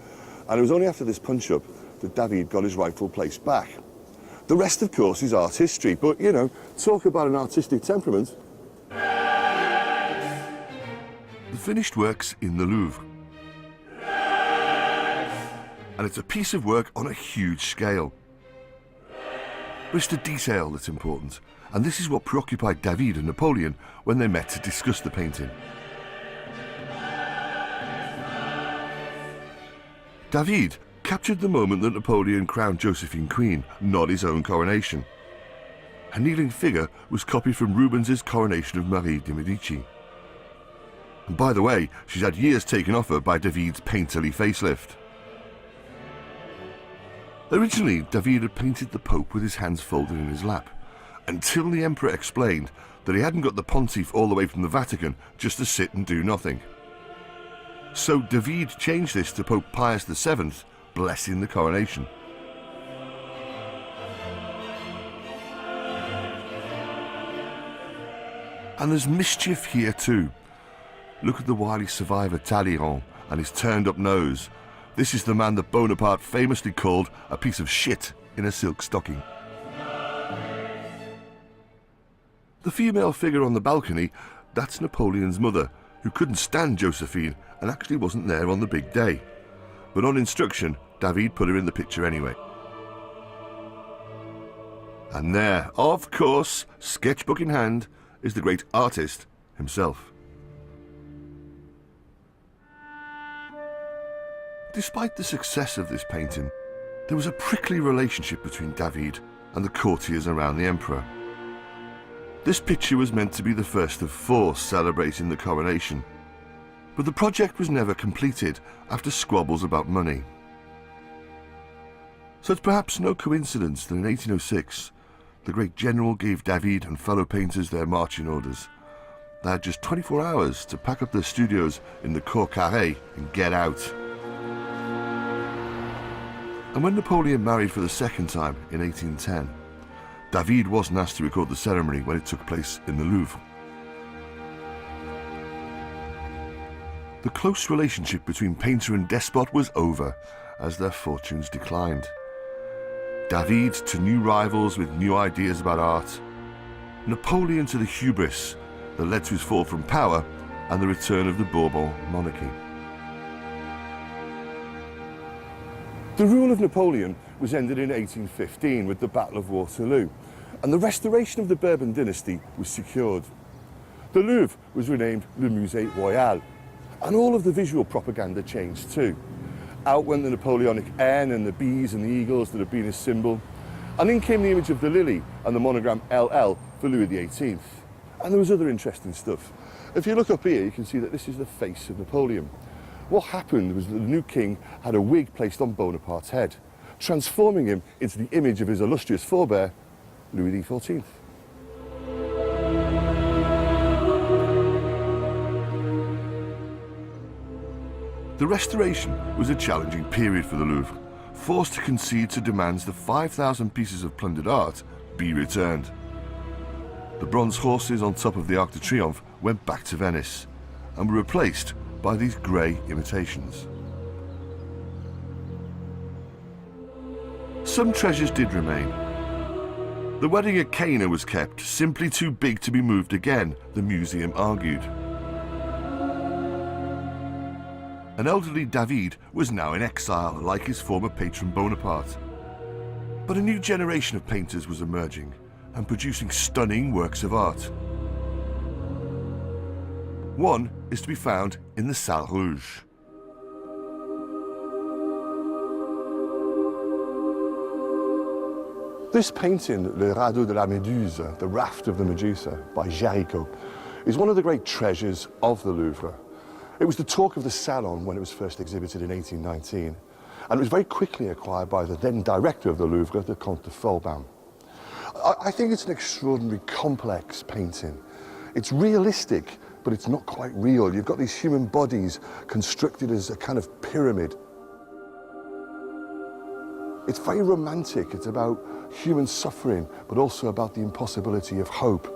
And it was only after this punch-up that David got his rightful place back. The rest, of course, is art history. But, you know, talk about an artistic temperament. The finished work's in the Louvre. And it's a piece of work on a huge scale. But it's the detail that's important, and this is what preoccupied David and Napoleon when they met to discuss the painting. David captured the moment that Napoleon crowned Josephine Queen, not his own coronation. Her kneeling figure was copied from Rubens's Coronation of Marie de Medici. And by the way, she's had years taken off her by David's painterly facelift. Originally, David had painted the Pope with his hands folded in his lap, until the Emperor explained that he hadn't got the Pontiff all the way from the Vatican just to sit and do nothing. So David changed this to Pope Pius VII, blessing the coronation. And there's mischief here too. Look at the wily survivor Talleyrand and his turned-up nose. This is the man that Bonaparte famously called a piece of shit in a silk stocking. The female figure on the balcony, that's Napoleon's mother, who couldn't stand Josephine and actually wasn't there on the big day. But on instruction, David put her in the picture anyway. And there, of course, sketchbook in hand, is the great artist himself. Despite the success of this painting, There was a prickly relationship between David and the courtiers around the emperor. This picture was meant to be the first of 4 celebrating the coronation, but the project was never completed after squabbles about money. So it's perhaps no coincidence that in 1806, the great general gave David and fellow painters their marching orders. They had just 24 hours to pack up their studios in the Cour Carrée and get out. And when Napoleon married for the second time in 1810, David wasn't asked to record the ceremony when it took place in the Louvre. The close relationship between painter and despot was over as their fortunes declined. David to new rivals with new ideas about art, Napoleon to the hubris that led to his fall from power and the return of the Bourbon monarchy. The rule of Napoleon was ended in 1815 with the Battle of Waterloo, and the restoration of the Bourbon dynasty was secured. The Louvre was renamed Le Musée Royal, and all of the visual propaganda changed too. Out went the Napoleonic N and the bees and the eagles that had been his symbol, and in came the image of the lily and the monogram LL for Louis XVIII. And there was other interesting stuff. If you look up here, you can see that this is the face of Napoleon. What happened was that the new king had a wig placed on Bonaparte's head, transforming him into the image of his illustrious forebear, Louis XIV. The restoration was a challenging period for the Louvre, forced to concede to demands that 5,000 pieces of plundered art be returned. The bronze horses on top of the Arc de Triomphe went back to Venice and were replaced by these grey imitations. Some treasures did remain. The wedding at Cana was kept, simply too big to be moved again, the museum argued. An elderly David was now in exile, like his former patron Bonaparte. But a new generation of painters was emerging and producing stunning works of art. One is to be found in the Salle Rouge. This painting, Le Radeau de la Méduse, the Raft of the Medusa, by Géricault, is one of the great treasures of the Louvre. It was the talk of the Salon when it was first exhibited in 1819, and it was very quickly acquired by the then director of the Louvre, the Comte de Folbaum. I think it's an extraordinarily complex painting. It's realistic, but it's not quite real. You've got these human bodies constructed as a kind of pyramid. It's very romantic. It's about human suffering, but also about the impossibility of hope.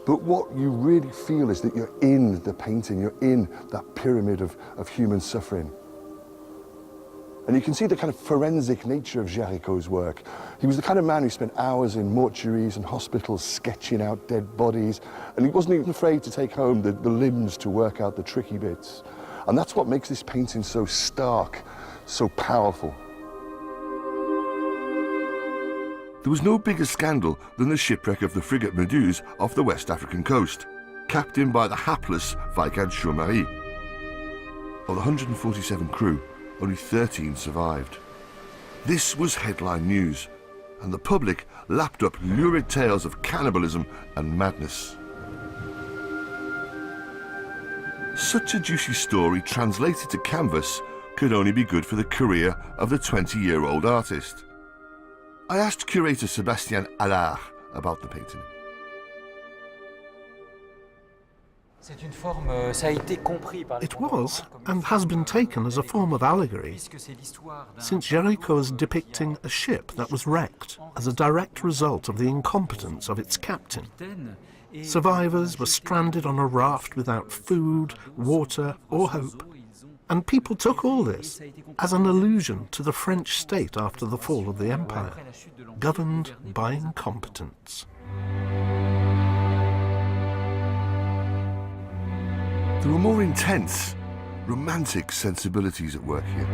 But what you really feel is that you're in the painting, you're in that pyramid of human suffering. And you can see the kind of forensic nature of Géricault's work. He was the kind of man who spent hours in mortuaries and hospitals sketching out dead bodies, and he wasn't even afraid to take home the limbs to work out the tricky bits. And that's what makes this painting so stark, so powerful. There was no bigger scandal than the shipwreck of the frigate Méduse off the West African coast, captained by the hapless Viscount Chaumarie. Of the 147 crew, only 13 survived. This was headline news, and the public lapped up lurid tales of cannibalism and madness. Such a juicy story translated to canvas could only be good for the career of the 20-year-old artist. I asked curator Sébastien Allard about the painting. It was, and has been taken as a form of allegory, since Géricault is depicting a ship that was wrecked as a direct result of the incompetence of its captain. Survivors were stranded on a raft without food, water, or hope, and people took all this as an allusion to the French state after the fall of the empire, governed by incompetence. There were more intense, romantic sensibilities at work here.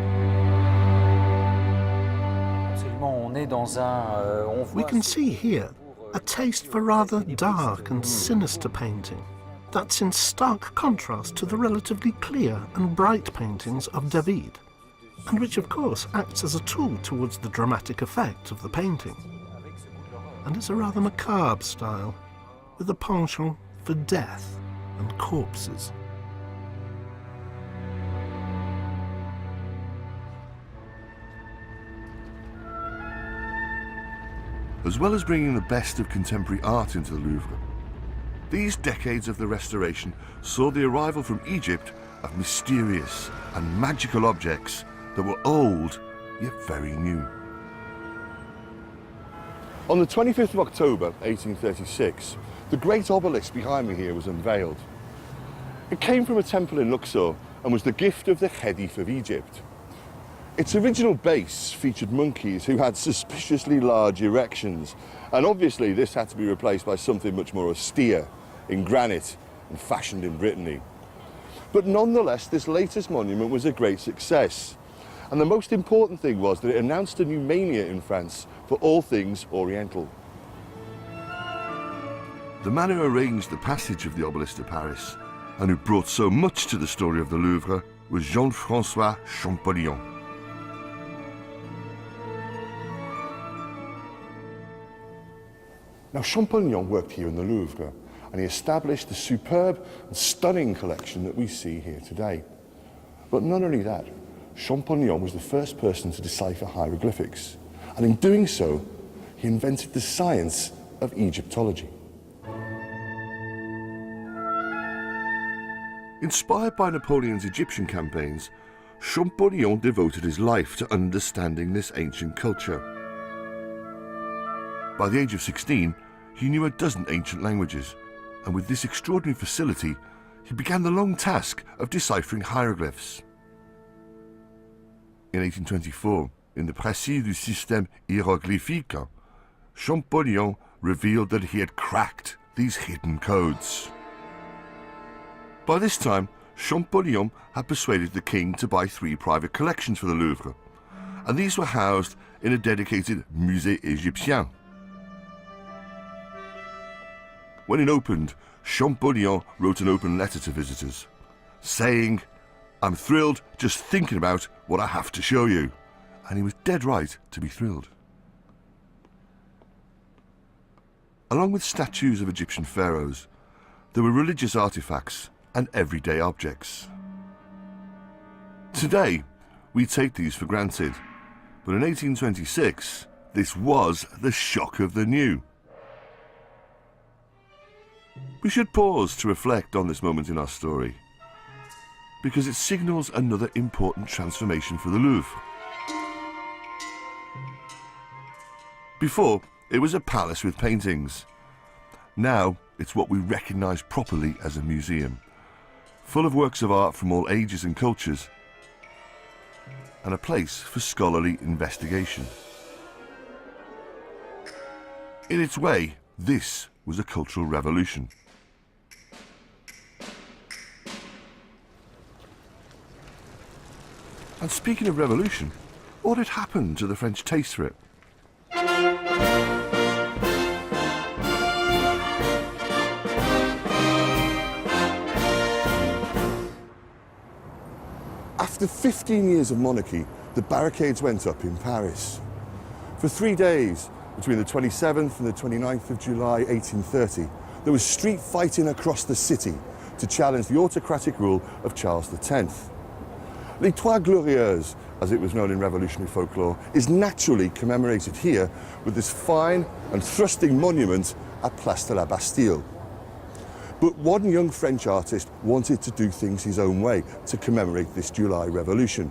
We can see here a taste for rather dark and sinister painting that's in stark contrast to the relatively clear and bright paintings of David. and which of course acts as a tool towards the dramatic effect of the painting. And it's a rather macabre style, with a penchant for death and corpses. As well as bringing the best of contemporary art into the Louvre, these decades of the restoration saw the arrival from Egypt of mysterious and magical objects that were old yet very new. On the 25th of October 1836, the great obelisk behind me here was unveiled. It came from a temple in Luxor and was the gift of the Khedive of Egypt. Its original base featured monkeys who had suspiciously large erections, and obviously this had to be replaced by something much more austere, in granite and fashioned in Brittany. But nonetheless, this latest monument was a great success. And the most important thing was that it announced a new mania in France for all things Oriental. The man who arranged the passage of the obelisk to Paris, and who brought so much to the story of the Louvre, was Jean-François Champollion. Now, Champollion worked here in the Louvre, and he established the superb and stunning collection that we see here today. But not only that, Champollion was the first person to decipher hieroglyphics, and in doing so, he invented the science of Egyptology. Inspired by Napoleon's Egyptian campaigns, Champollion devoted his life to understanding this ancient culture. By the age of 16, he knew a dozen ancient languages, and with this extraordinary facility, he began the long task of deciphering hieroglyphs. In 1824, in the Précis du système hiéroglyphique, Champollion revealed that he had cracked these hidden codes. By this time, Champollion had persuaded the king to buy 3 private collections for the Louvre, and these were housed in a dedicated musée égyptien. When it opened, Champollion wrote an open letter to visitors, saying, "I'm thrilled just thinking about what I have to show you." And he was dead right to be thrilled. Along with statues of Egyptian pharaohs, there were religious artifacts and everyday objects. Today, we take these for granted, but in 1826, this was the shock of the new. We should pause to reflect on this moment in our story, because it signals another important transformation for the Louvre. Before, it was a palace with paintings. Now, it's what we recognise properly as a museum, full of works of art from all ages and cultures, and a place for scholarly investigation. In its way, this was a cultural revolution. And speaking of revolution, what had happened to the French taste for it? After 15 years of monarchy, the barricades went up in Paris. For 3 days, between the 27th and the 29th of July 1830, there was street fighting across the city to challenge the autocratic rule of Charles X. Les Trois Glorieuses, as it was known in revolutionary folklore, is naturally commemorated here with this fine and thrusting monument at Place de la Bastille. But one young French artist wanted to do things his own way to commemorate this July Revolution.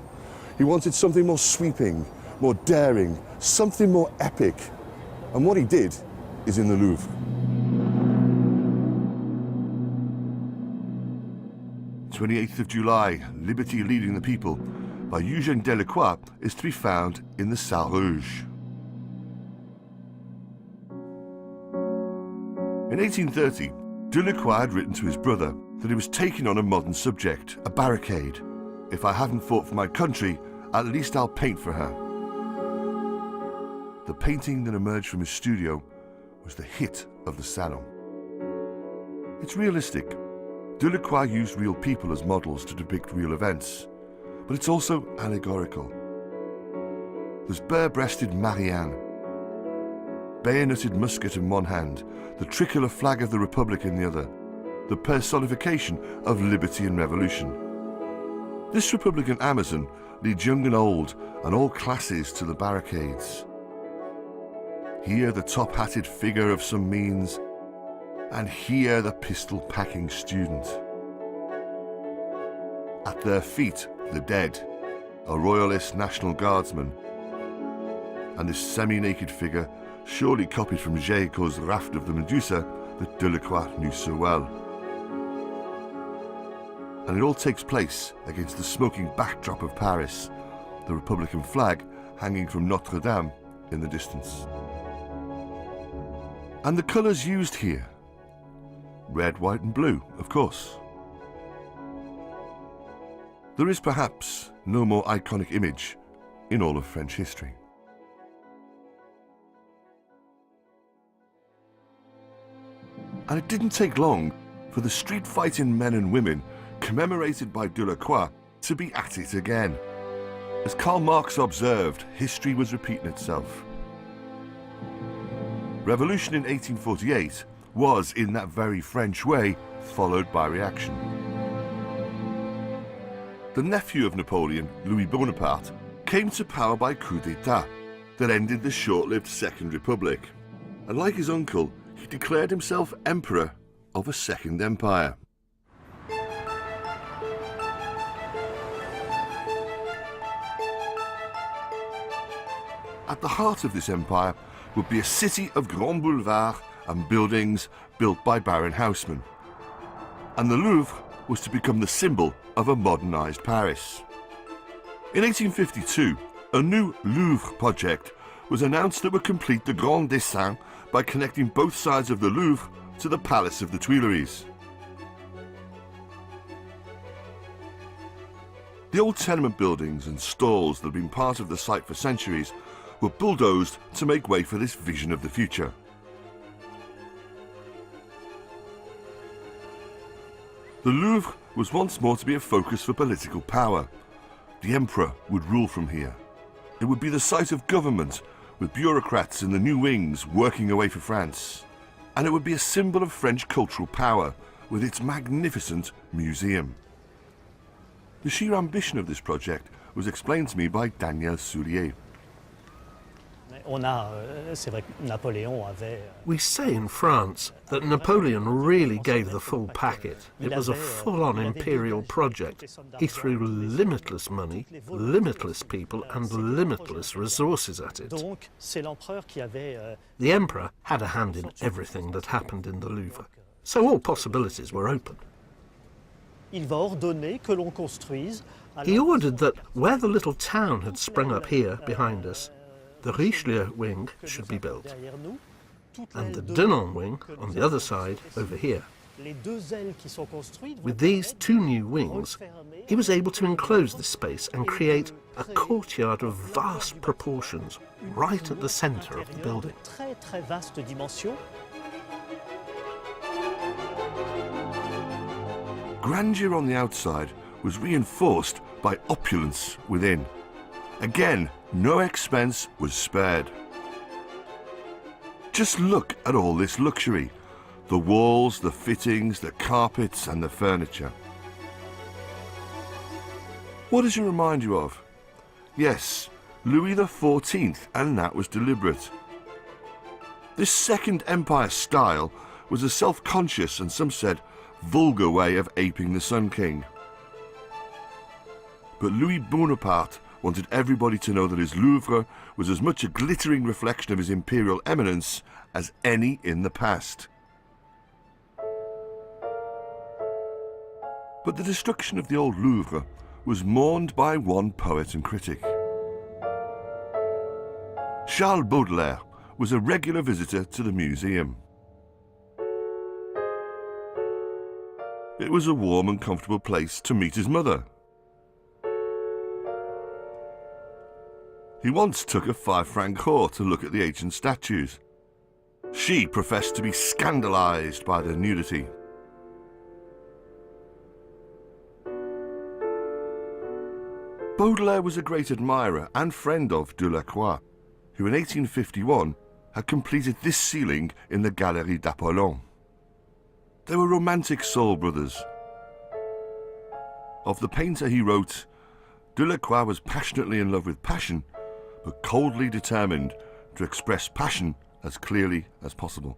He wanted something more sweeping, more daring, something more epic. And what he did is in the Louvre. "28th of July, Liberty Leading the People" by Eugène Delacroix is to be found in the Salle Rouge. In 1830, Delacroix had written to his brother that he was taking on a modern subject, a barricade. "If I haven't fought for my country, at least I'll paint for her." The painting that emerged from his studio was the hit of the Salon. It's realistic. Delacroix used real people as models to depict real events, but it's also allegorical. there's bare-breasted Marianne, bayoneted musket in one hand, the tricolour flag of the Republic in the other, the personification of liberty and revolution. This Republican Amazon leads young and old and all classes to the barricades. Here the top-hatted figure of some means, and here the pistol-packing student. At their feet, the dead, a royalist National Guardsman, and this semi-naked figure, surely copied from Géricault's Raft of the Medusa that Delacroix knew so well. And it all takes place against the smoking backdrop of Paris, the Republican flag hanging from Notre Dame in the distance. And the colours used here, red, white and blue, of course. There is perhaps no more iconic image in all of French history. And it didn't take long for the street-fighting men and women commemorated by Delacroix to be at it again. As Karl Marx observed, history was repeating itself. Revolution in 1848 was, in that very French way, followed by reaction. The nephew of Napoleon, Louis Bonaparte, came to power by coup d'etat that ended the short-lived Second Republic. And like his uncle, he declared himself emperor of a second empire. At the heart of this empire would be a city of grands boulevards and buildings built by Baron Haussmann. And the Louvre was to become the symbol of a modernised Paris. In 1852, a new Louvre project was announced that would complete the Grand Dessin by connecting both sides of the Louvre to the Palace of the Tuileries. The old tenement buildings and stalls that had been part of the site for centuries were bulldozed to make way for this vision of the future. The Louvre was once more to be a focus for political power. The emperor would rule from here. It would be the site of government, with bureaucrats in the new wings working away for France. And it would be a symbol of French cultural power, with its magnificent museum. The sheer ambition of this project was explained to me by Daniel Soulier. We say in France that Napoleon really gave the full packet. It was a full-on imperial project. He threw limitless money, limitless people and limitless resources at it. The emperor had a hand in everything that happened in the Louvre, so all possibilities were open. He ordered that where the little town had sprung up here behind us, the Richelieu wing should be built, and the Denon wing on the other side over here. With these two new wings, he was able to enclose this space and create a courtyard of vast proportions right at the centre of the building. Grandeur on the outside was reinforced by opulence within. Again, no expense was spared. Just look at all this luxury. The walls, the fittings, the carpets and the furniture. What does it remind you of? Yes, Louis XIV, and that was deliberate. This Second Empire style was a self-conscious and some said vulgar way of aping the Sun King. But Louis Bonaparte wanted everybody to know that his Louvre was as much a glittering reflection of his imperial eminence as any in the past. But the destruction of the old Louvre was mourned by one poet and critic. Charles Baudelaire was a regular visitor to the museum. It was a warm and comfortable place to meet his mother. He once took a 5-franc whore to look at the ancient statues. She professed to be scandalized by their nudity. Baudelaire was a great admirer and friend of Delacroix, who in 1851 had completed this ceiling in the Galerie d'Apollon. They were romantic soul brothers. Of the painter he wrote, Delacroix was passionately in love with passion, but coldly determined to express passion as clearly as possible.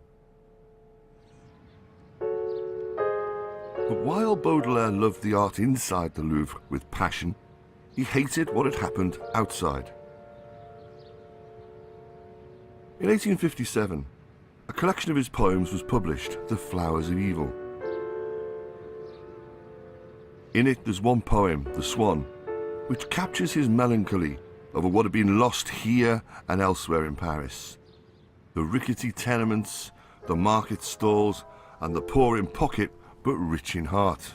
But while Baudelaire loved the art inside the Louvre with passion, he hated what had happened outside. In 1857, a collection of his poems was published, The Flowers of Evil. In it there's one poem, The Swan, which captures his melancholy over what had been lost here and elsewhere in Paris. The rickety tenements, the market stalls, and the poor in pocket but rich in heart.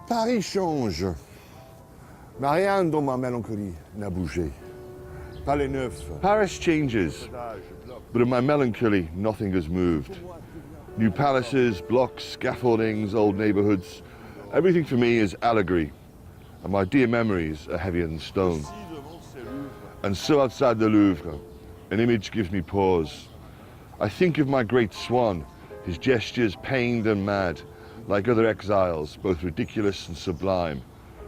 Paris change, mais rien dans ma mélancolie n'a bougé. Palais Neuf. Paris changes, but in my melancholy nothing has moved. New palaces, blocks, scaffoldings, old neighbourhoods, everything for me is allegory, and my dear memories are heavier than stone. And so outside the Louvre, an image gives me pause. I think of my great swan, his gestures pained and mad, like other exiles, both ridiculous and sublime,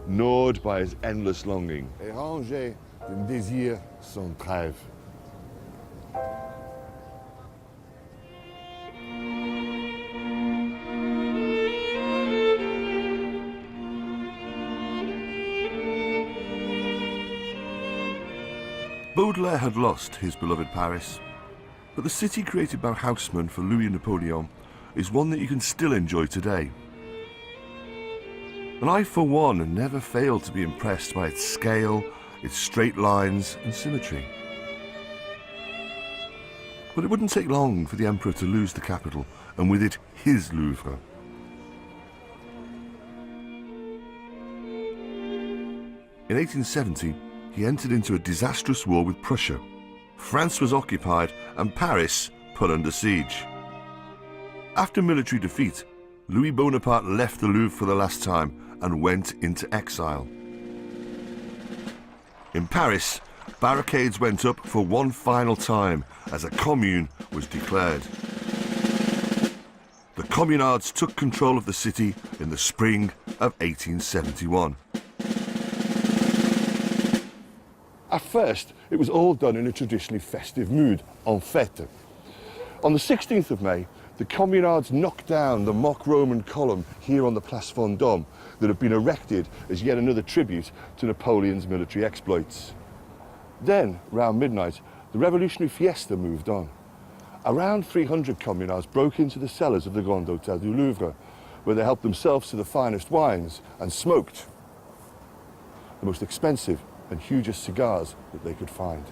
gnawed by his endless longing. Et rangé d'un désir sans trêve. Baudelaire had lost his beloved Paris, but the city created by Haussmann for Louis Napoleon is one that you can still enjoy today. And I, for one, never failed to be impressed by its scale, its straight lines and symmetry. But it wouldn't take long for the Emperor to lose the capital, and with it his Louvre. In 1870, he entered into a disastrous war with Prussia. France was occupied and Paris put under siege. After military defeat, Louis Bonaparte left the Louvre for the last time and went into exile. In Paris, barricades went up for one final time as a commune was declared. The communards took control of the city in the spring of 1871. At first, it was all done in a traditionally festive mood, en fête. On the 16th of May, the communards knocked down the mock Roman column here on the Place Vendôme that had been erected as yet another tribute to Napoleon's military exploits. Then, round midnight, the revolutionary fiesta moved on. Around 300 communards broke into the cellars of the Grand Hôtel du Louvre, where they helped themselves to the finest wines and smoked the most expensive and hugest cigars that they could find.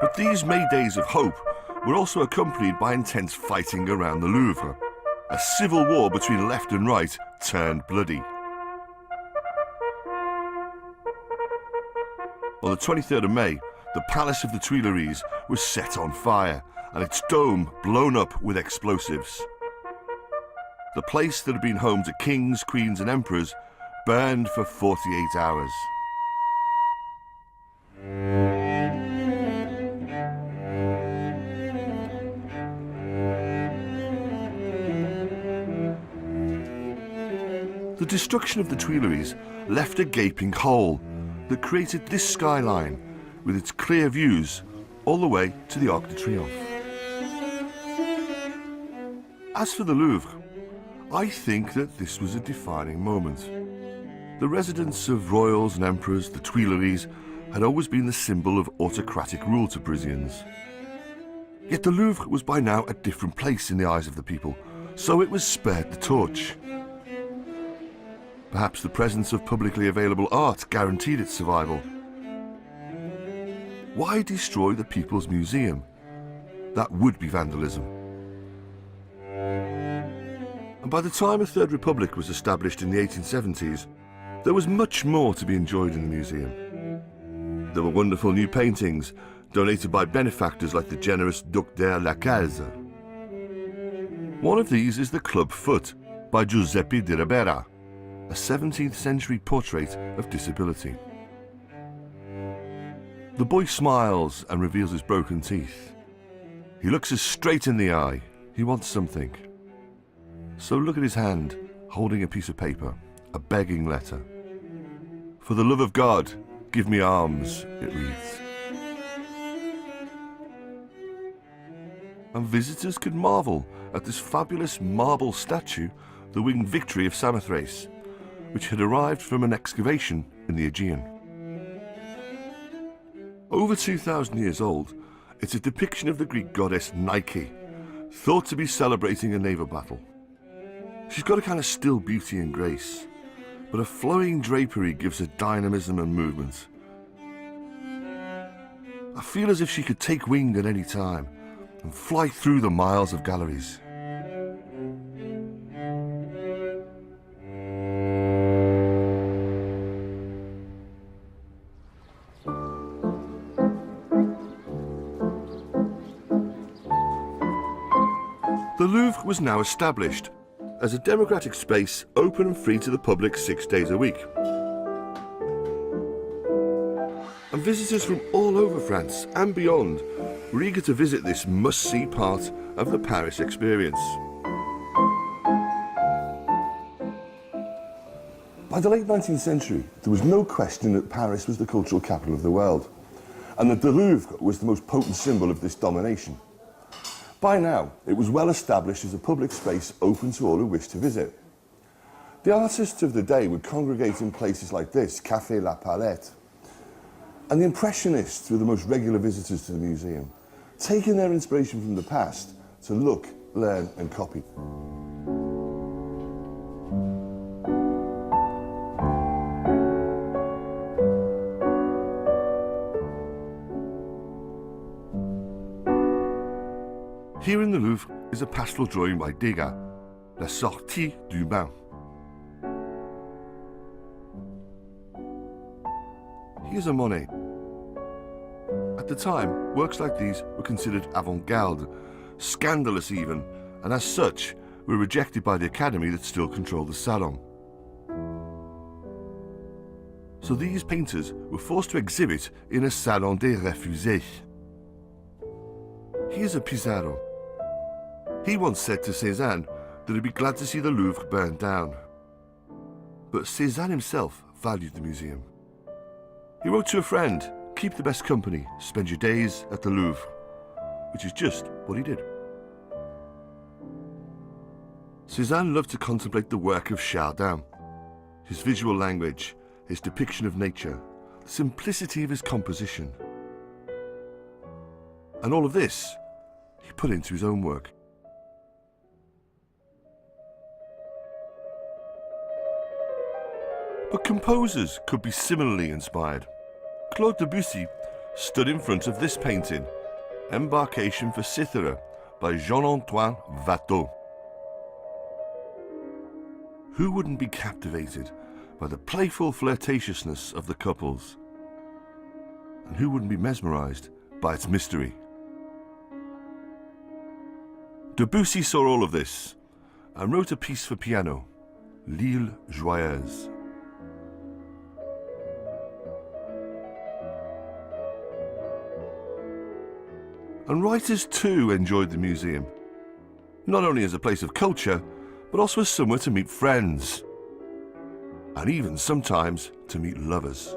But these May days of hope were also accompanied by intense fighting around the Louvre. A civil war between left and right turned bloody. On the 23rd of May, the Palace of the Tuileries was set on fire and its dome blown up with explosives. The place that had been home to kings, queens and emperors burned for 48 hours. The destruction of the Tuileries left a gaping hole that created this skyline with its clear views all the way to the Arc de Triomphe. As for the Louvre, I think that this was a defining moment. The residence of royals and emperors, the Tuileries, had always been the symbol of autocratic rule to Parisians. Yet the Louvre was by now a different place in the eyes of the people, so it was spared the torch. Perhaps the presence of publicly available art guaranteed its survival. Why destroy the People's Museum? That would be vandalism. And by the time a Third Republic was established in the 1870s, there was much more to be enjoyed in the museum. There were wonderful new paintings donated by benefactors like the generous Duc de Lacaze. One of these is the Club Foot, by Giuseppe di Ribera, a 17th century portrait of disability. The boy smiles and reveals his broken teeth. He looks us straight in the eye. He wants something. So look at his hand, holding a piece of paper, a begging letter. For the love of God, give me arms, it reads. And visitors could marvel at this fabulous marble statue, the Winged Victory of Samothrace, which had arrived from an excavation in the Aegean. Over 2,000 years old, it's a depiction of the Greek goddess Nike, thought to be celebrating a naval battle. She's got a kind of still beauty and grace, but a flowing drapery gives her dynamism and movement. I feel as if she could take wing at any time and fly through the miles of galleries. The Louvre was now established as a democratic space open and free to the public 6 days a week. And visitors from all over France and beyond were eager to visit this must-see part of the Paris experience. By the late 19th century, there was no question that Paris was the cultural capital of the world, and that the Louvre was the most potent symbol of this domination. By now, it was well established as a public space open to all who wished to visit. The artists of the day would congregate in places like this, Café La Palette, and the Impressionists were the most regular visitors to the museum, taking their inspiration from the past to look, learn and copy. Here in the Louvre is a pastoral drawing by Degas, La Sortie du Bain. Here's a Monet. At the time, works like these were considered avant-garde, scandalous even, and as such were rejected by the Academy that still controlled the Salon. So these painters were forced to exhibit in a Salon des Refusés. Here's a Pissarro. He once said to Cézanne that he'd be glad to see the Louvre burned down. But Cézanne himself valued the museum. He wrote to a friend, "Keep the best company, spend your days at the Louvre," which is just what he did. Cézanne loved to contemplate the work of Chardin, his visual language, his depiction of nature, the simplicity of his composition. And all of this he put into his own work. But composers could be similarly inspired. Claude Debussy stood in front of this painting, Embarcation for Cythera by Jean-Antoine Watteau. Who wouldn't be captivated by the playful flirtatiousness of the couples? And who wouldn't be mesmerized by its mystery? Debussy saw all of this and wrote a piece for piano, L'Île Joyeuse. And writers too enjoyed the museum, not only as a place of culture, but also as somewhere to meet friends, and even sometimes to meet lovers.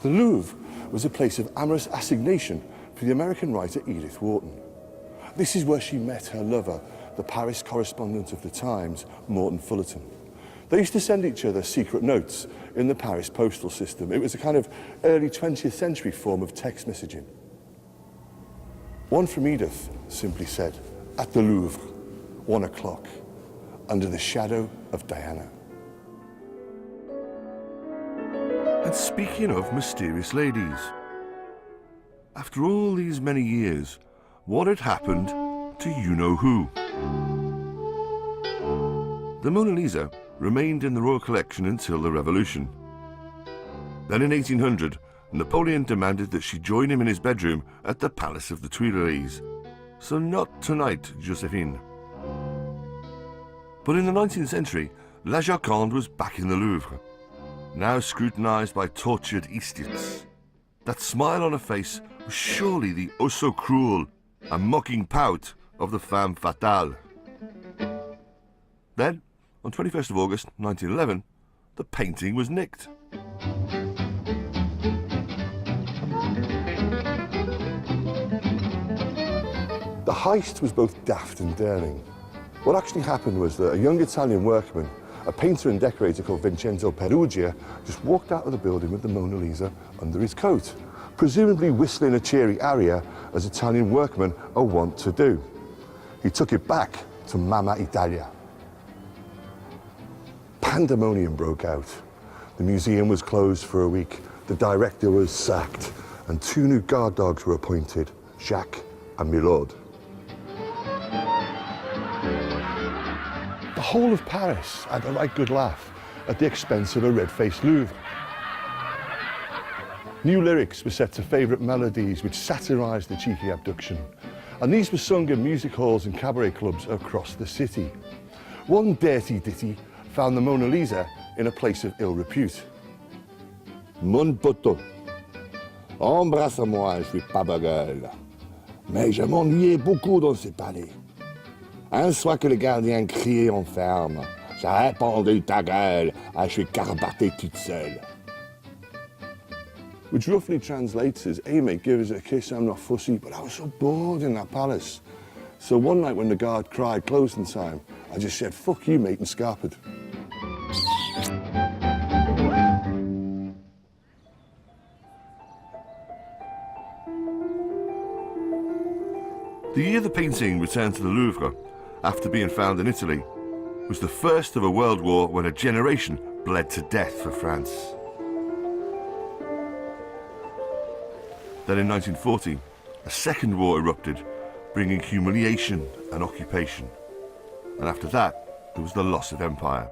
The Louvre was a place of amorous assignation for the American writer Edith Wharton. This is where she met her lover, the Paris correspondent of the Times, Morton Fullerton. They used to send each other secret notes in the Paris postal system. It was a kind of early 20th century form of text messaging. One from Edith simply said, "At the Louvre, 1 o'clock, under the shadow of Diana." And speaking of mysterious ladies, after all these many years, what had happened to you-know-who? The Mona Lisa remained in the royal collection until the Revolution. Then in 1800, Napoleon demanded that she join him in his bedroom at the Palace of the Tuileries. So not tonight, Josephine. But in the 19th century, La Joconde was back in the Louvre, now scrutinised by tortured Eastites. That smile on her face was surely the oh so cruel and mocking pout of the femme fatale. Then, on 21st of August 1911, the painting was nicked. The heist was both daft and daring. What actually happened was that a young Italian workman, a painter and decorator called Vincenzo Perugia, just walked out of the building with the Mona Lisa under his coat, presumably whistling a cheery aria as Italian workmen are wont to do. He took it back to Mamma Italia. Pandemonium broke out. The museum was closed for a week, the director was sacked, and 2 new guard dogs were appointed, Jacques and Milord. The whole of Paris had a right good laugh at the expense of a red-faced Louvre. New lyrics were set to favourite melodies which satirised the cheeky abduction, and these were sung in music halls and cabaret clubs across the city. One dirty ditty found the Mona Lisa in a place of ill repute. Mon poteau, embrasse-moi, je suis pas bagueule, mais je m'ennuyais beaucoup dans ce palais. Un soir que le gardien criait en ferme, j'ai répondu ta gueule, je suis carbaté toute seule. Which roughly translates as, hey mate, give us a kiss, I'm not fussy, but I was so bored in that palace. So one night when the guard cried closing time, I just said, fuck you mate, and scarpered. The year the painting returned to the Louvre, after being found in Italy, was the first of a world war when a generation bled to death for France. Then in 1940, a second war erupted, bringing humiliation and occupation. And after that, there was the loss of empire.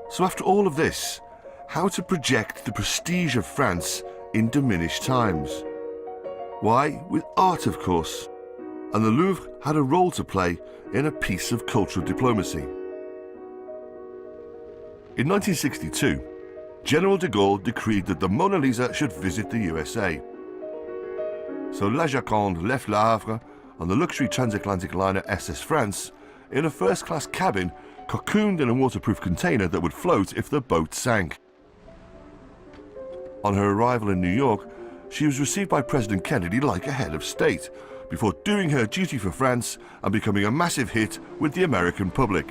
So after all of this, how to project the prestige of France in diminished times? Why, with art, of course. And the Louvre had a role to play in a piece of cultural diplomacy. In 1962, General de Gaulle decreed that the Mona Lisa should visit the USA. So La Joconde left Le Havre on the luxury transatlantic liner SS France in a first-class cabin cocooned in a waterproof container that would float if the boat sank. On her arrival in New York, she was received by President Kennedy like a head of state, before doing her duty for France and becoming a massive hit with the American public.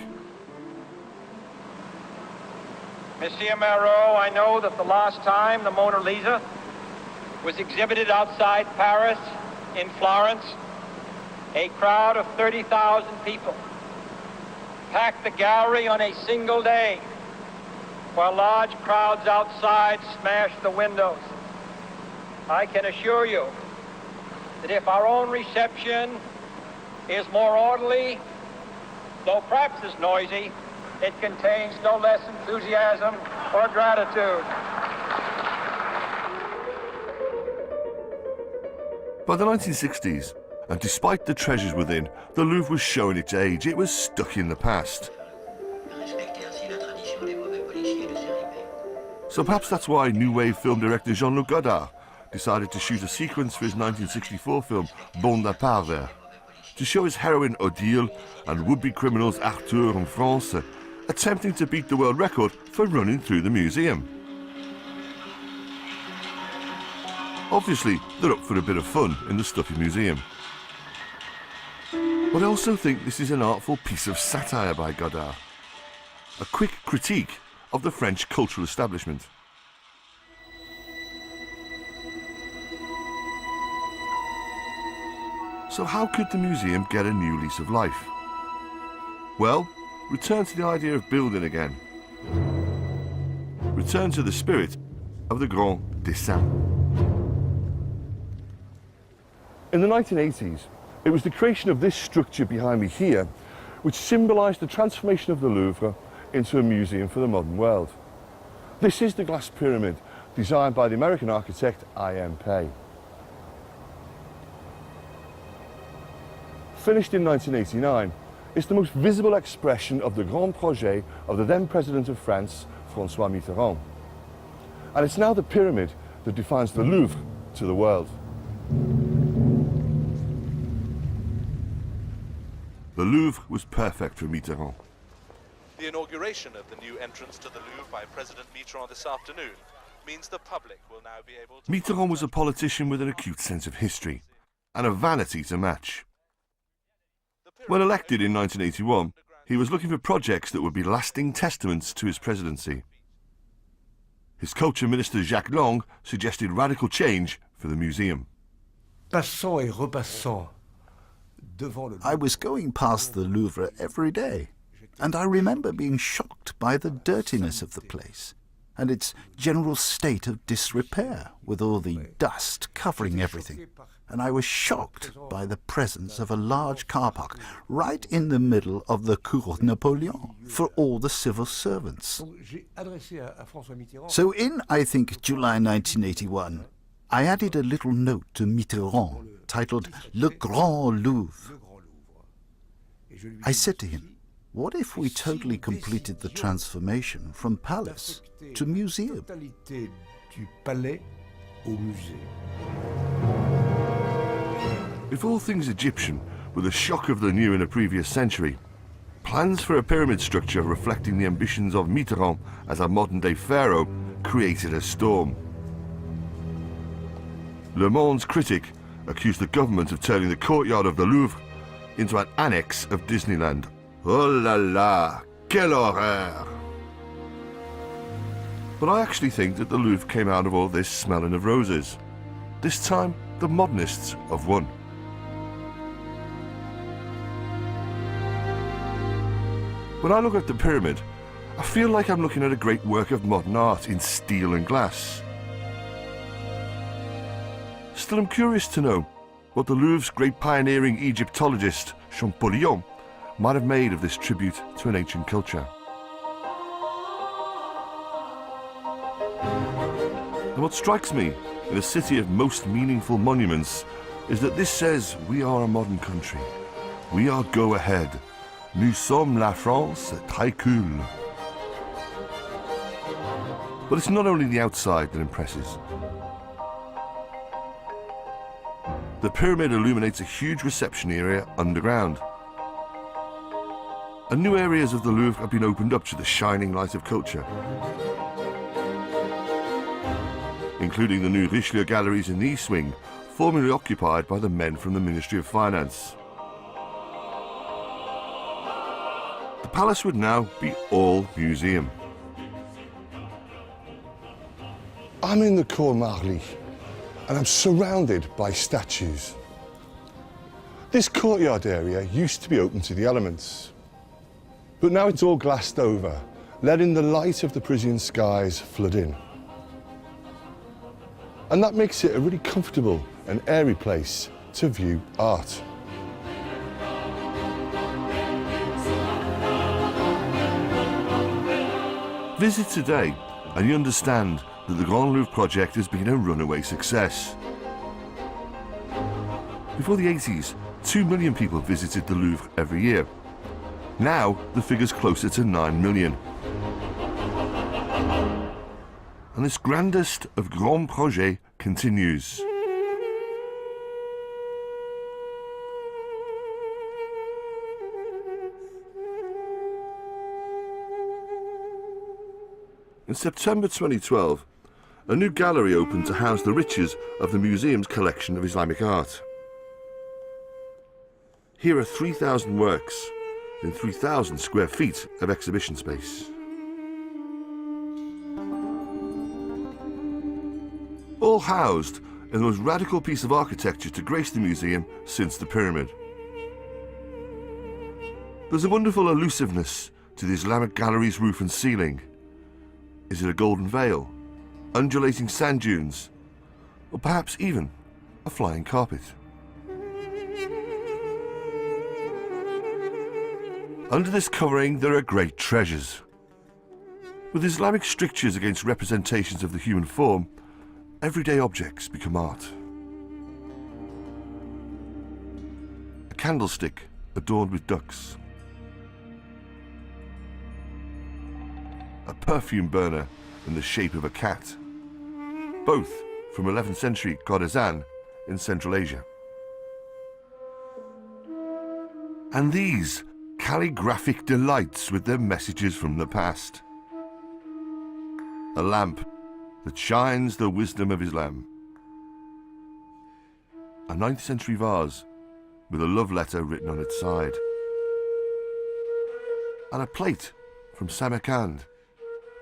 Monsieur Marot, I know that the last time the Mona Lisa was exhibited outside Paris, in Florence, a crowd of 30,000 people packed the gallery on a single day, while large crowds outside smashed the windows. I can assure you that if our own reception is more orderly, though perhaps as noisy, it contains no less enthusiasm or gratitude. By the 1960s, and despite the treasures within, the Louvre was showing its age. It was stuck in the past. So perhaps that's why new wave film director Jean-Luc Godard decided to shoot a sequence for his 1964 film Bon Départ there, to show his heroine Odile and would-be criminals Arthur and France attempting to beat the world record for running through the museum. Obviously, they're up for a bit of fun in the stuffy museum. But I also think this is an artful piece of satire by Godard, a quick critique of the French cultural establishment. So how could the museum get a new lease of life? Well, return to the idea of building again. Return to the spirit of the Grand Dessin. In the 1980s, it was the creation of this structure behind me here which symbolised the transformation of the Louvre into a museum for the modern world. This is the glass pyramid designed by the American architect I.M. Pei. finished in 1989, is the most visible expression of the grand projet of the then President of France, François Mitterrand. And it's now the pyramid that defines the Louvre to the world. The Louvre was perfect for Mitterrand. The inauguration of the new entrance to the Louvre by President Mitterrand this afternoon means the public will now be able to... Mitterrand was a politician with an acute sense of history and a vanity to match. When elected in 1981, he was looking for projects that would be lasting testaments to his presidency. His culture minister Jacques Lang suggested radical change for the museum. Passant et repassant devant le I was going past the Louvre every day, and I remember being shocked by the dirtiness of the place and its general state of disrepair, with all the dust covering everything. And I was shocked by the presence of a large car park right in the middle of the Cour Napoleon for all the civil servants. J'ai adressé à François Mitterrand. So in, I think, July 1981, I added a little note to Mitterrand titled Le Grand Louvre. I said to him, what if we totally completed the transformation from palace to museum? Totalité du palais au musée. If all things Egyptian were the shock of the new in a previous century, plans for a pyramid structure reflecting the ambitions of Mitterrand as a modern-day pharaoh created a storm. Le Monde's critic accused the government of turning the courtyard of the Louvre into an annex of Disneyland. Oh la la, quelle horreur! But I actually think that the Louvre came out of all this smelling of roses. This time, the modernists have won. When I look at the pyramid, I feel like I'm looking at a great work of modern art in steel and glass. Still, I'm curious to know what the Louvre's great pioneering Egyptologist, Champollion, might have made of this tribute to an ancient culture. And what strikes me in a city of most meaningful monuments is that this says we are a modern country. We are go ahead. Nous sommes la France très cool. But it's not only the outside that impresses. The pyramid illuminates a huge reception area underground. And new areas of the Louvre have been opened up to the shining light of culture, including the new Richelieu galleries in the East Wing, formerly occupied by the men from the Ministry of Finance. The palace would now be all museum. I'm in the Cour Marly, and I'm surrounded by statues. This courtyard area used to be open to the elements, but now it's all glassed over, letting the light of the Parisian skies flood in. And that makes it a really comfortable and airy place to view art. Visit today and you understand that the Grand Louvre project has been a runaway success. Before the 80s, 2 million people visited the Louvre every year. Now, the figure's closer to 9 million. And this grandest of Grand Projets continues. In September 2012, a new gallery opened to house the riches of the museum's collection of Islamic art. Here are 3,000 works in 3,000 square feet of exhibition space. All housed in the most radical piece of architecture to grace the museum since the pyramid. There's a wonderful elusiveness to the Islamic gallery's roof and ceiling. Is it a golden veil, undulating sand dunes, or perhaps even a flying carpet? Under this covering there are great treasures. With Islamic strictures against representations of the human form, everyday objects become art. A candlestick adorned with ducks, a perfume burner in the shape of a cat, both from 11th century Khorasan in Central Asia. And these calligraphic delights with their messages from the past. A lamp that shines the wisdom of Islam. A 9th century vase with a love letter written on its side. And a plate from Samarkand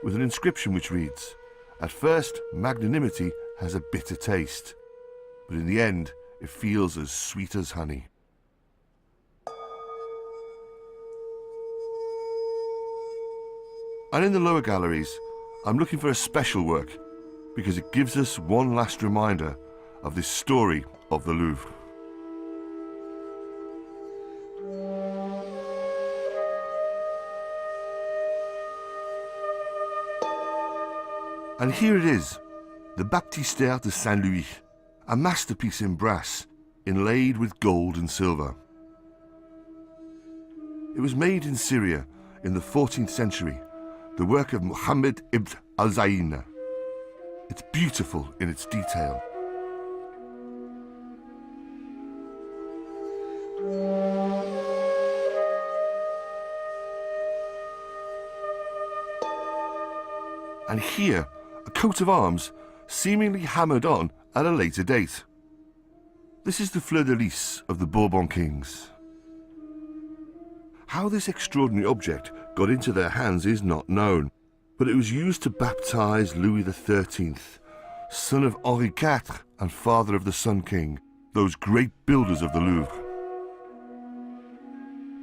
with an inscription which reads, "At first, magnanimity has a bitter taste, but in the end, it feels as sweet as honey." And in the lower galleries, I'm looking for a special work because it gives us one last reminder of this story of the Louvre. And here it is, the Baptistère de Saint-Louis, a masterpiece in brass, inlaid with gold and silver. It was made in Syria in the 14th century, the work of Muhammad ibn al-Zayn. It's beautiful in its detail. And here, a coat of arms seemingly hammered on at a later date. This is the fleur-de-lis of the Bourbon kings. How this extraordinary object got into their hands is not known, but it was used to baptize Louis XIII, son of Henri IV and father of the Sun King, those great builders of the Louvre.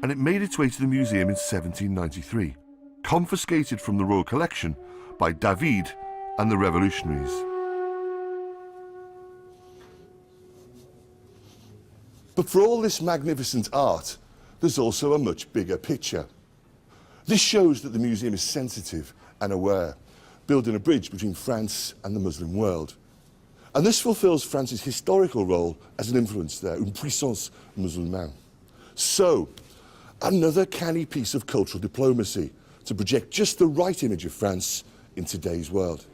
And it made its way to the museum in 1793, confiscated from the royal collection by David and the revolutionaries. But for all this magnificent art, there's also a much bigger picture. This shows that the museum is sensitive and aware, building a bridge between France and the Muslim world. And this fulfills France's historical role as an influence there, une puissance musulmane. So, another canny piece of cultural diplomacy to project just the right image of France in today's world.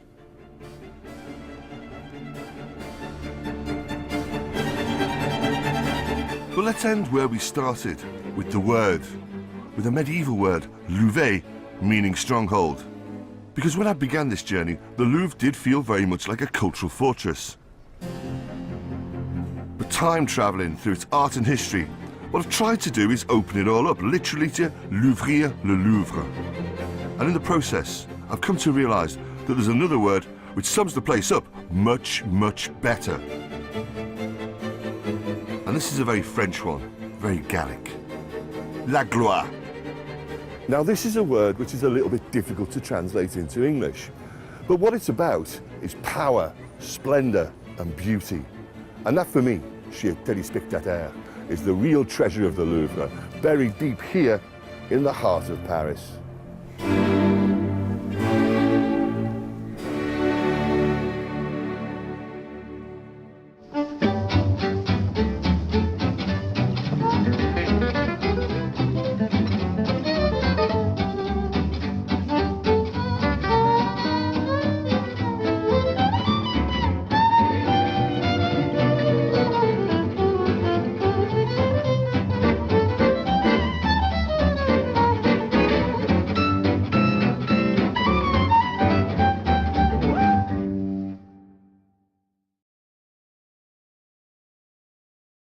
But let's end where we started, with the word, with the medieval word Louvre, meaning stronghold. Because when I began this journey, the Louvre did feel very much like a cultural fortress. But time travelling through its art and history, what I've tried to do is open it all up, literally to l'ouvrir le Louvre. And in the process, I've come to realise that there's another word which sums the place up much, much better. And this is a very French one, very Gallic. La gloire. Now this is a word which is a little bit difficult to translate into English, but what it's about is power, splendour and beauty. And that for me, chers téléspectateurs, is the real treasure of the Louvre, buried deep here in the heart of Paris.